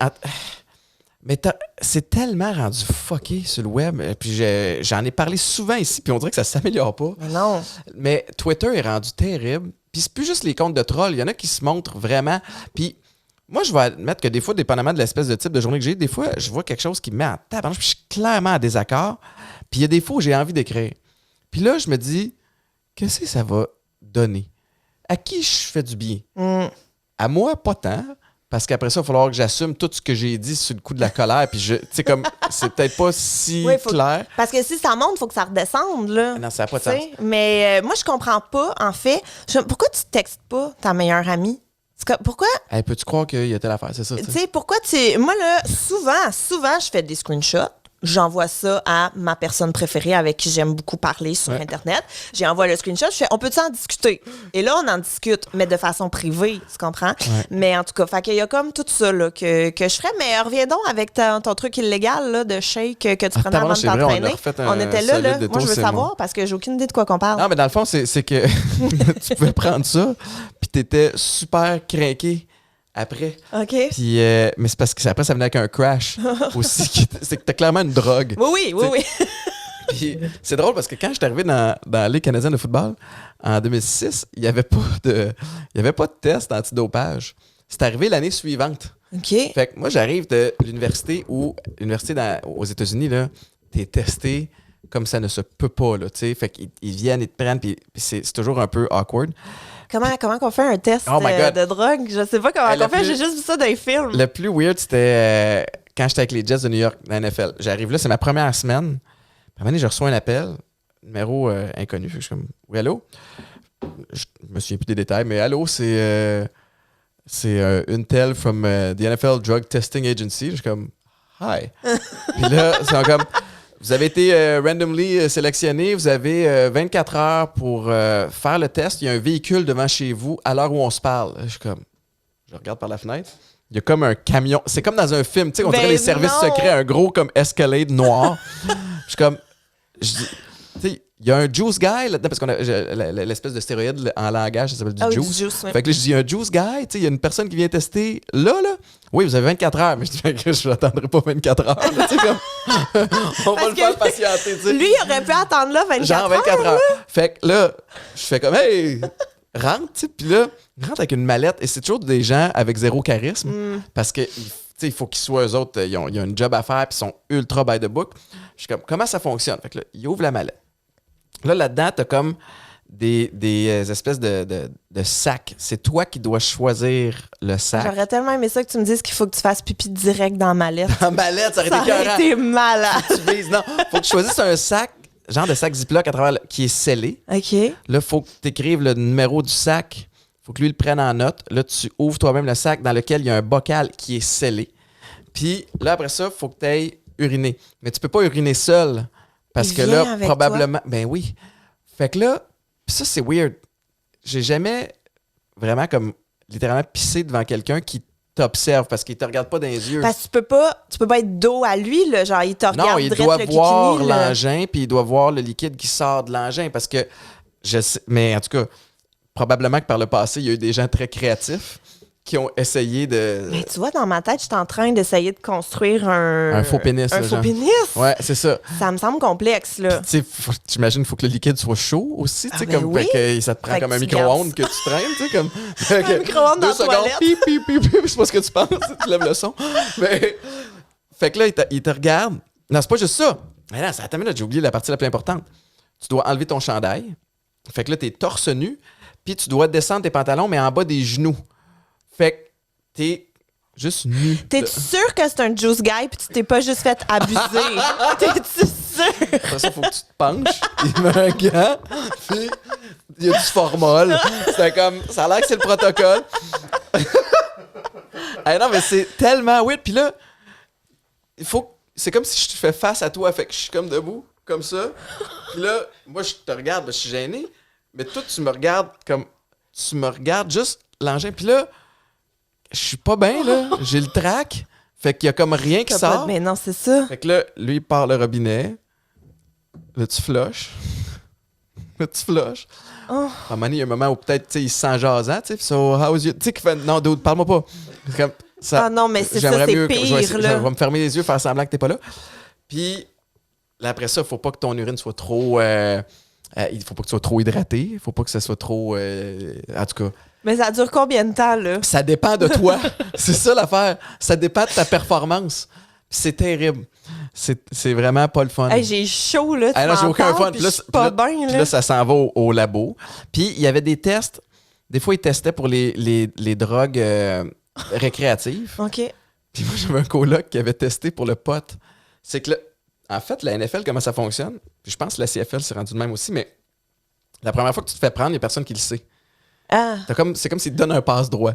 Speaker 1: Mais c'est tellement rendu fucké sur le web. Puis j'en ai parlé souvent ici, puis on dirait que ça s'améliore pas.
Speaker 2: Mais non.
Speaker 1: Mais Twitter est rendu terrible. Puis c'est plus juste les comptes de trolls. Il y en a qui se montrent vraiment. Puis moi, je vais admettre que des fois, dépendamment de l'espèce de type de journée que j'ai, des fois, je vois quelque chose qui me met en tabarnak. Puis je suis clairement en désaccord. Puis il y a des fois où j'ai envie d'écrire. Puis là, je me dis, qu'est-ce que ça va donner? À qui je fais du bien? À moi, pas tant. Parce qu'après ça, il va falloir que j'assume tout ce que j'ai dit sur le coup de la colère. Puis, tu sais, comme, c'est peut-être pas si clair.
Speaker 2: Parce que si ça monte, il faut que ça redescende, là.
Speaker 1: Non, ça n'a pas de sens.
Speaker 2: Mais moi, je comprends pas, en fait. Pourquoi tu textes pas ta meilleure amie? Pourquoi?
Speaker 1: Peux-tu croire qu'il y a telle affaire? C'est ça.
Speaker 2: Tu sais, pourquoi tu... Moi, là, souvent, je fais des screenshots. j'envoie ça à ma personne préférée avec qui j'aime beaucoup parler sur Internet. J'ai envoyé le screenshot, je fais, on peut-tu en discuter? Et là, on en discute, mais de façon privée, tu comprends?
Speaker 1: Ouais.
Speaker 2: Mais en tout cas, fait qu'il y a comme tout ça là, que je ferais. Mais reviens donc avec ton truc illégal là, de shake que tu prenais avant de
Speaker 1: c'est vrai,
Speaker 2: t'entraîner.
Speaker 1: on
Speaker 2: était là.
Speaker 1: solide
Speaker 2: Moi,
Speaker 1: détour,
Speaker 2: je veux
Speaker 1: c'est
Speaker 2: savoir parce que j'ai aucune idée de quoi qu'on parle.
Speaker 1: Non, mais dans le fond, c'est que tu pouvais prendre ça, puis t'étais super craqué après.
Speaker 2: OK.
Speaker 1: Puis, mais c'est parce que après, ça venait avec un crash aussi. C'est que t'as clairement une drogue.
Speaker 2: Oui.
Speaker 1: Puis c'est drôle parce que quand je suis arrivé dans la Ligue canadienne de football en 2006, il n'y avait pas de test antidopage. C'est arrivé l'année suivante.
Speaker 2: OK.
Speaker 1: Fait que moi, j'arrive de l'université aux États-Unis, là, t'es testé comme ça ne se peut pas, là, tu sais. Fait qu'ils viennent, ils te prennent, puis c'est toujours un peu awkward.
Speaker 2: Comment qu'on fait un test
Speaker 1: Oh my God.
Speaker 2: de drogue? Je sais pas comment on fait, j'ai juste vu ça dans les films.
Speaker 1: Le plus weird, c'était quand j'étais avec les Jets de New York, dans la NFL. J'arrive là, c'est ma première semaine. Puis à un moment donné, je reçois un appel, numéro inconnu. Fait que je suis comme, oui, allô? Je me souviens plus des détails, mais allô, c'est une telle from the NFL Drug Testing Agency. Je suis comme, hi. Puis là, c'est comme, vous avez été randomly sélectionné, vous avez 24 heures pour faire le test. Il y a un véhicule devant chez vous à l'heure où on se parle. Je suis comme, je regarde par la fenêtre. Il y a comme un camion. C'est comme dans un film, tu sais, on dirait les services secrets, un gros comme Escalade noir. Je suis comme, tu sais, il y a un juice guy là-dedans, parce qu'on a l'espèce de stéroïde en langage, ça s'appelle du juice.
Speaker 2: Oui.
Speaker 1: Fait que là, je dis un juice guy, tu sais, il y a une personne qui vient tester là. Oui, vous avez 24 heures, mais je dis que je n'attendrai pas 24 heures. Tu sais, comme, on va le faire patienter, tu sais.
Speaker 2: Lui, il aurait pu attendre là 24
Speaker 1: heures. Fait que là, je fais comme, hey, rentre, tu sais, puis là, il rentre avec une mallette, et c'est toujours des gens avec zéro charisme, parce que il faut qu'ils soient eux autres, ils ont une job à faire, puis ils sont ultra by the book. Je suis comme, comment ça fonctionne? Fait que là, il ouvre la mallette. Là-dedans, t'as comme des espèces de sacs. C'est toi qui dois choisir le sac.
Speaker 2: J'aurais tellement aimé ça que tu me dises qu'il faut que tu fasses pipi direct dans la mallette.
Speaker 1: Dans la mallette, ça aurait été
Speaker 2: Ça aurait
Speaker 1: écœurant.
Speaker 2: été malade.
Speaker 1: Tu vises, non. Faut que tu choisisses un sac, genre de sac Ziploc à travers qui est scellé.
Speaker 2: OK.
Speaker 1: Là, il faut que tu écrives le numéro du sac. Faut que lui le prenne en note. Là, tu ouvres toi-même le sac dans lequel il y a un bocal qui est scellé. Puis là, après ça, il faut que tu ailles uriner. Mais tu peux pas uriner seul. Parce
Speaker 2: Il
Speaker 1: que
Speaker 2: vient
Speaker 1: là,
Speaker 2: avec
Speaker 1: probablement... Ben oui. Fait que là, ça, c'est weird. J'ai jamais vraiment comme littéralement pissé devant quelqu'un qui t'observe parce qu'il te regarde pas dans les yeux.
Speaker 2: Parce que tu peux pas être dos à lui, là, genre il te regarde
Speaker 1: Non, il
Speaker 2: direct
Speaker 1: doit
Speaker 2: le
Speaker 1: voir
Speaker 2: kikini, là.
Speaker 1: l'engin puis il doit voir le liquide qui sort de l'engin parce que je sais, mais en tout cas, probablement que par le passé, il y a eu des gens très créatifs qui ont essayé de...
Speaker 2: Mais tu vois, dans ma tête, je suis en train d'essayer de construire un
Speaker 1: faux pénis.
Speaker 2: Un
Speaker 1: là,
Speaker 2: faux
Speaker 1: genre.
Speaker 2: pénis?
Speaker 1: Ouais, c'est ça.
Speaker 2: Ça me semble complexe, là.
Speaker 1: Tu sais, j'imagine qu'il faut que le liquide soit chaud aussi, tu sais,
Speaker 2: ben
Speaker 1: comme
Speaker 2: oui.
Speaker 1: fait que ça te prend
Speaker 2: Fait
Speaker 1: comme
Speaker 2: que
Speaker 1: un
Speaker 2: tu
Speaker 1: micro-ondes que tu traînes, tu sais, comme...
Speaker 2: Un micro-ondes dans
Speaker 1: 2
Speaker 2: la
Speaker 1: secondes,
Speaker 2: toilette.
Speaker 1: pip, pip, pip, pip, c'est pas ce que tu penses, tu lèves le son. Mais, fait que là, il te regarde. Non, c'est pas juste ça. Mais là, attends une minute, j'ai oublié la partie la plus importante. Tu dois enlever ton chandail. Fait que là, t'es torse nu, puis tu dois descendre tes pantalons, mais en bas des genoux. Fait que t'es juste nu.
Speaker 2: T'es-tu sûr que c'est un juice guy puis tu t'es pas juste fait abuser? T'es-tu sûr?
Speaker 1: Après ça, il faut que tu te penches, il met un gant, puis il y a du formol. C'est comme, ça a l'air que c'est le protocole. Ah non, mais c'est tellement weird. Puis là, c'est comme si je te fais face à toi, fait que je suis comme debout, comme ça. Puis là, moi, je te regarde, je suis gêné, mais toi, tu me regardes juste l'engin. Puis là, je suis pas bien, là. J'ai le trac. Fait qu'il y a comme rien qui sort.
Speaker 2: Mais non, c'est ça.
Speaker 1: Fait que là, lui, il part le robinet. Là, tu flushes. Là, tu flushes.
Speaker 2: Oh.
Speaker 1: À un moment donné, il y a un moment où peut-être, tu sais, il se sent jasant, tu sais. So, how is you? Tu sais, qu'il fait, non, dude, parle-moi pas. C'est comme, ça,
Speaker 2: Ah non, mais c'est ça,
Speaker 1: j'aimerais
Speaker 2: c'est
Speaker 1: mieux que-
Speaker 2: pire,
Speaker 1: je
Speaker 2: là.
Speaker 1: vais me fermer les yeux, faire semblant que t'es pas là. Puis, là, après ça, faut pas que ton urine soit trop... il faut pas que tu sois trop hydraté. Il faut pas que ça soit trop... en tout cas...
Speaker 2: Mais ça dure combien de temps, là?
Speaker 1: Ça dépend de toi. C'est ça l'affaire. Ça dépend de ta performance. C'est terrible. C'est vraiment pas le fun.
Speaker 2: Hey, j'ai chaud, là. Tu
Speaker 1: Ah non, j'ai
Speaker 2: m'en
Speaker 1: aucun
Speaker 2: parles,
Speaker 1: fun.
Speaker 2: puis je suis pas bien,
Speaker 1: puis
Speaker 2: là.
Speaker 1: là, ça s'en va au labo. Puis il y avait des tests. Des fois, ils testaient pour les drogues récréatives.
Speaker 2: OK.
Speaker 1: Puis moi, j'avais un coloc qui avait testé pour le pot. C'est que, en fait, la NFL, comment ça fonctionne? Puis je pense que la CFL s'est rendue de même aussi, mais la première fois que tu te fais prendre, il n'y a personne qui le sait.
Speaker 2: Ah.
Speaker 1: C'est comme s'ils te donnent un passe-droit.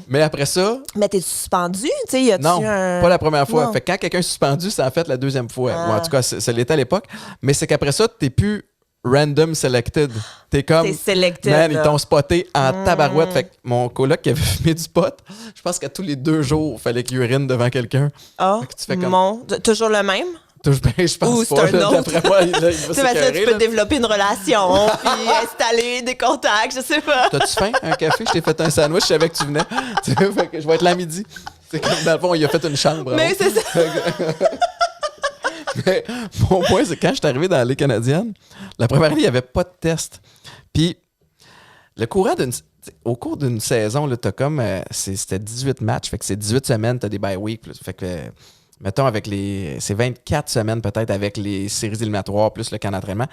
Speaker 1: Mais après ça...
Speaker 2: Mais t'es suspendu? Tu sais, y a-tu
Speaker 1: Non,
Speaker 2: un...
Speaker 1: pas la première fois.
Speaker 2: Non.
Speaker 1: Fait que quand quelqu'un est suspendu, c'est en fait la deuxième fois. Ou en tout cas, ça l'était à l'époque. Mais c'est qu'après ça, t'es plus random selected. T'es comme...
Speaker 2: T'es selected.
Speaker 1: Man, ils t'ont spoté en tabarouette. Fait que mon coloc qui avait fumé du pot, je pense qu'à tous les 2 jours, il fallait qu'il urine devant quelqu'un.
Speaker 2: Ah,
Speaker 1: tu fais comme...
Speaker 2: Toujours le même?
Speaker 1: Je pense
Speaker 2: Ou c'est
Speaker 1: pas.
Speaker 2: un autre.
Speaker 1: D'après moi, il va
Speaker 2: Tu sais, parce que tu peux développer une relation, puis installer des contacts, je sais pas.
Speaker 1: T'as-tu faim? Un café? Je t'ai fait un sandwich, je savais que tu venais. Tu sais, fait que je vais être là à midi. C'est comme dans le fond, il a fait une chambre.
Speaker 2: Mais c'est ça.
Speaker 1: Mais mon point, c'est que quand je suis arrivé dans la Ligue canadienne, la première année, il n'y avait pas de test. Puis, au cours d'une saison, là, t'as comme... c'était 18 matchs, fait que c'est 18 semaines, t'as des bye weeks. Fait que... mettons, c'est 24 semaines peut-être avec les séries éliminatoires plus le camp d'entraînement,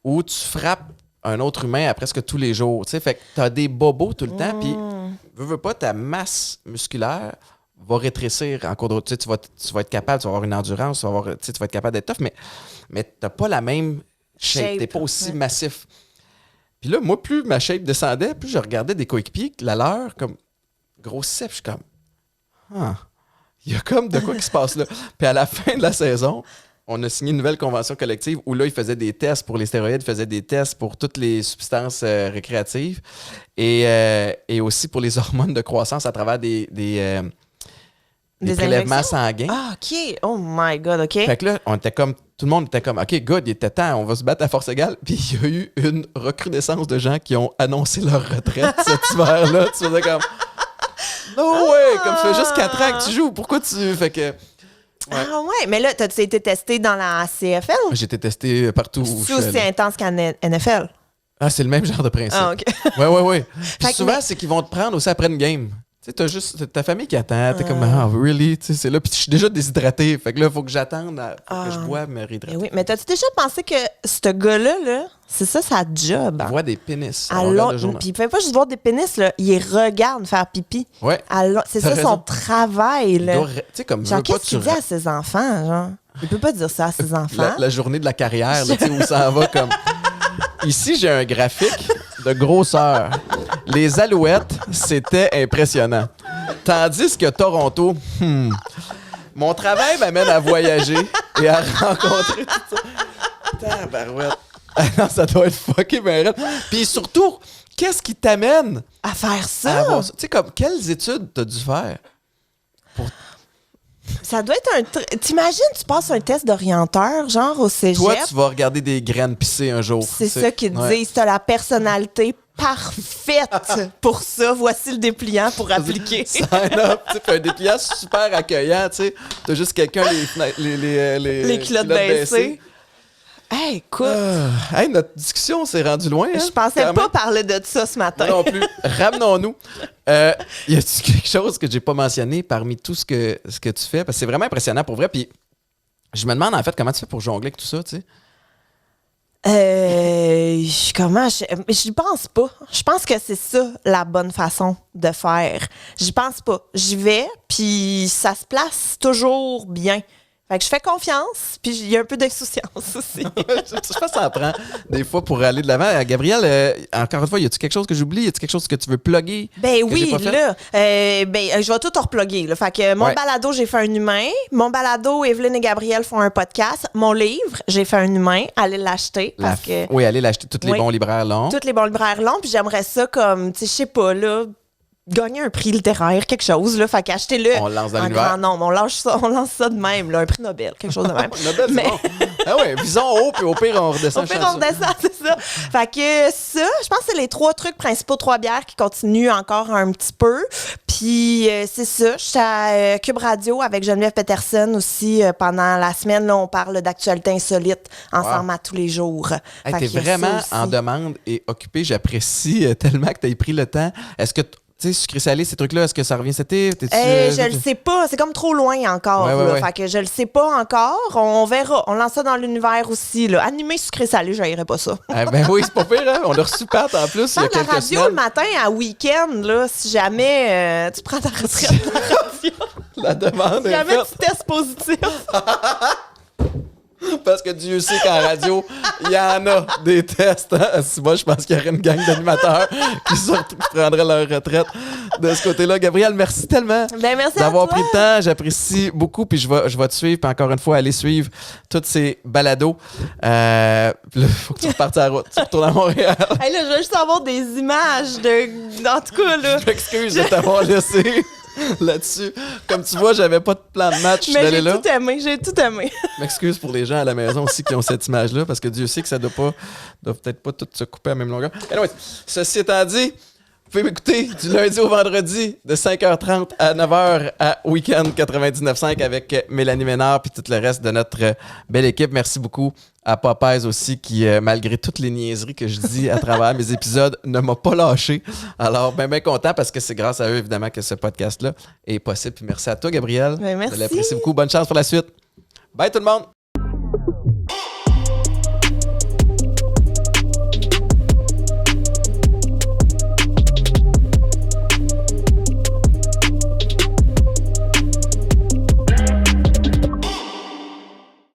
Speaker 1: où tu frappes un autre humain à presque tous les jours. Tu sais, fait que tu as des bobos tout le temps, puis veux pas, ta masse musculaire va rétrécir en cours de route. Tu vas être capable, tu vas avoir une endurance, tu vas être capable d'être tough, mais tu n'as pas la même shape. Tu n'es pas aussi massif. Puis là, moi, plus ma shape descendait, plus je regardais des coéquipiers, la leur, comme grossissait, puis je suis comme... Il y a comme de quoi qui se passe là. Puis à la fin de la saison, on a signé une nouvelle convention collective où là, ils faisaient des tests pour les stéroïdes, ils faisaient des tests pour toutes les substances récréatives et aussi pour les hormones de croissance à travers des prélèvements sanguins.
Speaker 2: Ah, OK. Oh my God, OK.
Speaker 1: Fait que là, tout le monde était comme, OK, good, il était temps, on va se battre à force égale. Puis il y a eu une recrudescence de gens qui ont annoncé leur retraite cet hiver-là. Tu faisais comme... No way! Comme ça fait juste 4 ans que tu joues. Pourquoi tu... Fait que...
Speaker 2: Ouais. Ah ouais, mais là, t'as-tu été testé dans la CFL?
Speaker 1: J'ai été testé partout où
Speaker 2: c'est aussi intense qu'en NFL?
Speaker 1: Ah, c'est le même genre de principe.
Speaker 2: Ah, OK.
Speaker 1: Ouais. Puis souvent, c'est qu'ils vont te prendre aussi après une game. Tu sais, t'as juste ta famille qui attend. T'es comme, really? Tu sais, c'est là. Puis je suis déjà déshydraté. Fait que là, il faut que j'attende que je boive me réhydrater.
Speaker 2: Oui, mais t'as-tu déjà pensé que ce gars-là, c'est ça sa job?
Speaker 1: Il voit des pénis.
Speaker 2: Puis il fait pas juste voir des pénis, là. Il regarde faire pipi.
Speaker 1: Ouais.
Speaker 2: C'est ça son travail, là.
Speaker 1: Tu sais, comme
Speaker 2: genre, qu'est-ce qu'il dit à ses enfants, genre? Il peut pas dire ça à ses enfants.
Speaker 1: La journée de la carrière, là, tu sais, où ça en va comme... Ici, j'ai un graphique de grosseur. Les Alouettes, c'était impressionnant. Tandis que Toronto, mon travail m'amène à voyager et à rencontrer tout ça. Tabarouette. Non, ça doit être fucké, ben raide. Puis surtout, qu'est-ce qui t'amène
Speaker 2: à faire ça?
Speaker 1: Tu sais, comme, quelles études t'as dû faire pour...
Speaker 2: Ça doit être T'imagines, tu passes un test d'orienteur, genre au cégep.
Speaker 1: Toi, tu vas regarder des graines pisser un jour.
Speaker 2: C'est ça qu'ils disent. T'as la personnalité parfaite pour ça. Voici le dépliant pour appliquer.
Speaker 1: Sign up. Tu sais, un dépliant super accueillant, tu sais. T'as juste quelqu'un, les
Speaker 2: culottes baissées. Hey, écoute.
Speaker 1: Hey, notre discussion s'est rendue loin. Hein,
Speaker 2: je pensais pas parler de ça ce matin.
Speaker 1: Moi non plus. Ramenons-nous. Y a-t-il quelque chose que j'ai pas mentionné parmi tout ce que tu fais? Parce que c'est vraiment impressionnant pour vrai. Puis je me demande en fait comment tu fais pour jongler avec tout ça, tu sais.
Speaker 2: J'y pense pas. Je pense que c'est ça la bonne façon de faire. J'y pense pas. J'y vais, puis ça se place toujours bien. Fait que je fais confiance, puis il y a un peu d'insouciance aussi.
Speaker 1: Je pense que ça en prend des fois pour aller de l'avant. Gabrielle, encore une fois, y a-tu quelque chose que j'oublie? Y a-tu quelque chose que tu veux plugger?
Speaker 2: Ben oui, là. Je vais tout reploguer. Là. Fait que mon balado, j'ai fait un humain. Mon balado, Evelyne et Gabrielle font un podcast. Mon livre, j'ai fait un humain. Allez l'acheter.
Speaker 1: Oui, allez l'acheter. Tous les bons libraires longs.
Speaker 2: Tous les bons libraires longs. Puis j'aimerais ça comme, tu sais, je sais pas, là, gagner un prix littéraire, quelque chose, là. Fait qu'achetez-le.
Speaker 1: On lance dans l'univers.
Speaker 2: Non, on lance ça de même, là. Un prix Nobel, quelque chose de même.
Speaker 1: Nobel, c'est bon. Ah ouais, visons haut, puis au pire, on redescend.
Speaker 2: Au pire, on redescend, c'est ça. Fait que ça, je pense que c'est les 3 trucs principaux, 3 bières qui continuent encore un petit peu. Puis c'est ça, je suis à Cube Radio avec Geneviève Peterson aussi pendant la semaine. Là, on parle d'actualité insolite ensemble à tous les jours.
Speaker 1: Hey, t'es vraiment en demande et occupée. J'apprécie tellement que t'aies pris le temps. Est-ce que... Tu sais, sucré-salé, ces trucs-là, est-ce que ça revient cet été?
Speaker 2: Je le sais pas. C'est comme trop loin encore.
Speaker 1: Ouais.
Speaker 2: Fait que je le sais pas encore. On verra. On lance ça dans l'univers aussi. Là. Animé sucré-salé, je n'irai pas ça.
Speaker 1: Ben oui, c'est pas pire. Hein? On a reçu Pat en plus il y a quelques
Speaker 2: la radio
Speaker 1: semaines.
Speaker 2: Le matin à week-end, là, si jamais tu prends ta retraite de la radio.
Speaker 1: La demande
Speaker 2: Si jamais tu testes positif.
Speaker 1: Parce que Dieu sait qu'en radio, il y en a des tests. Hein? Moi, je pense qu'il y aurait une gang d'animateurs qui prendraient leur retraite de ce côté-là. Gabrielle, merci tellement
Speaker 2: Merci
Speaker 1: d'avoir
Speaker 2: à toi.
Speaker 1: pris le temps. J'apprécie beaucoup. Puis je vais te suivre. Puis encore une fois, aller suivre tous ces balados. Il faut que tu repartes à la route. Tu retournes à Montréal.
Speaker 2: Hey, là, je veux juste avoir des images en tout cas, là.
Speaker 1: Je m'excuse de t'avoir laissé là-dessus. Comme tu vois, j'avais pas de plan de match.
Speaker 2: Mais
Speaker 1: d'aller là.
Speaker 2: j'ai tout aimé.
Speaker 1: Je m'excuse pour les gens à la maison aussi qui ont cette image-là, parce que Dieu sait que ça doit peut-être pas tout se couper à la même longueur. Anyway, ceci étant dit, vous pouvez m'écouter du lundi au vendredi de 5h30 à 9h à Week-end 99.5 avec Mélanie Ménard puis tout le reste de notre belle équipe. Merci beaucoup à Popeyes aussi qui, malgré toutes les niaiseries que je dis à travers mes épisodes, ne m'a pas lâché. Alors, bien content parce que c'est grâce à eux, évidemment, que ce podcast-là est possible. Puis merci à toi, Gabrielle.
Speaker 2: Merci.
Speaker 1: Je l'apprécie beaucoup. Bonne chance pour la suite. Bye tout le monde!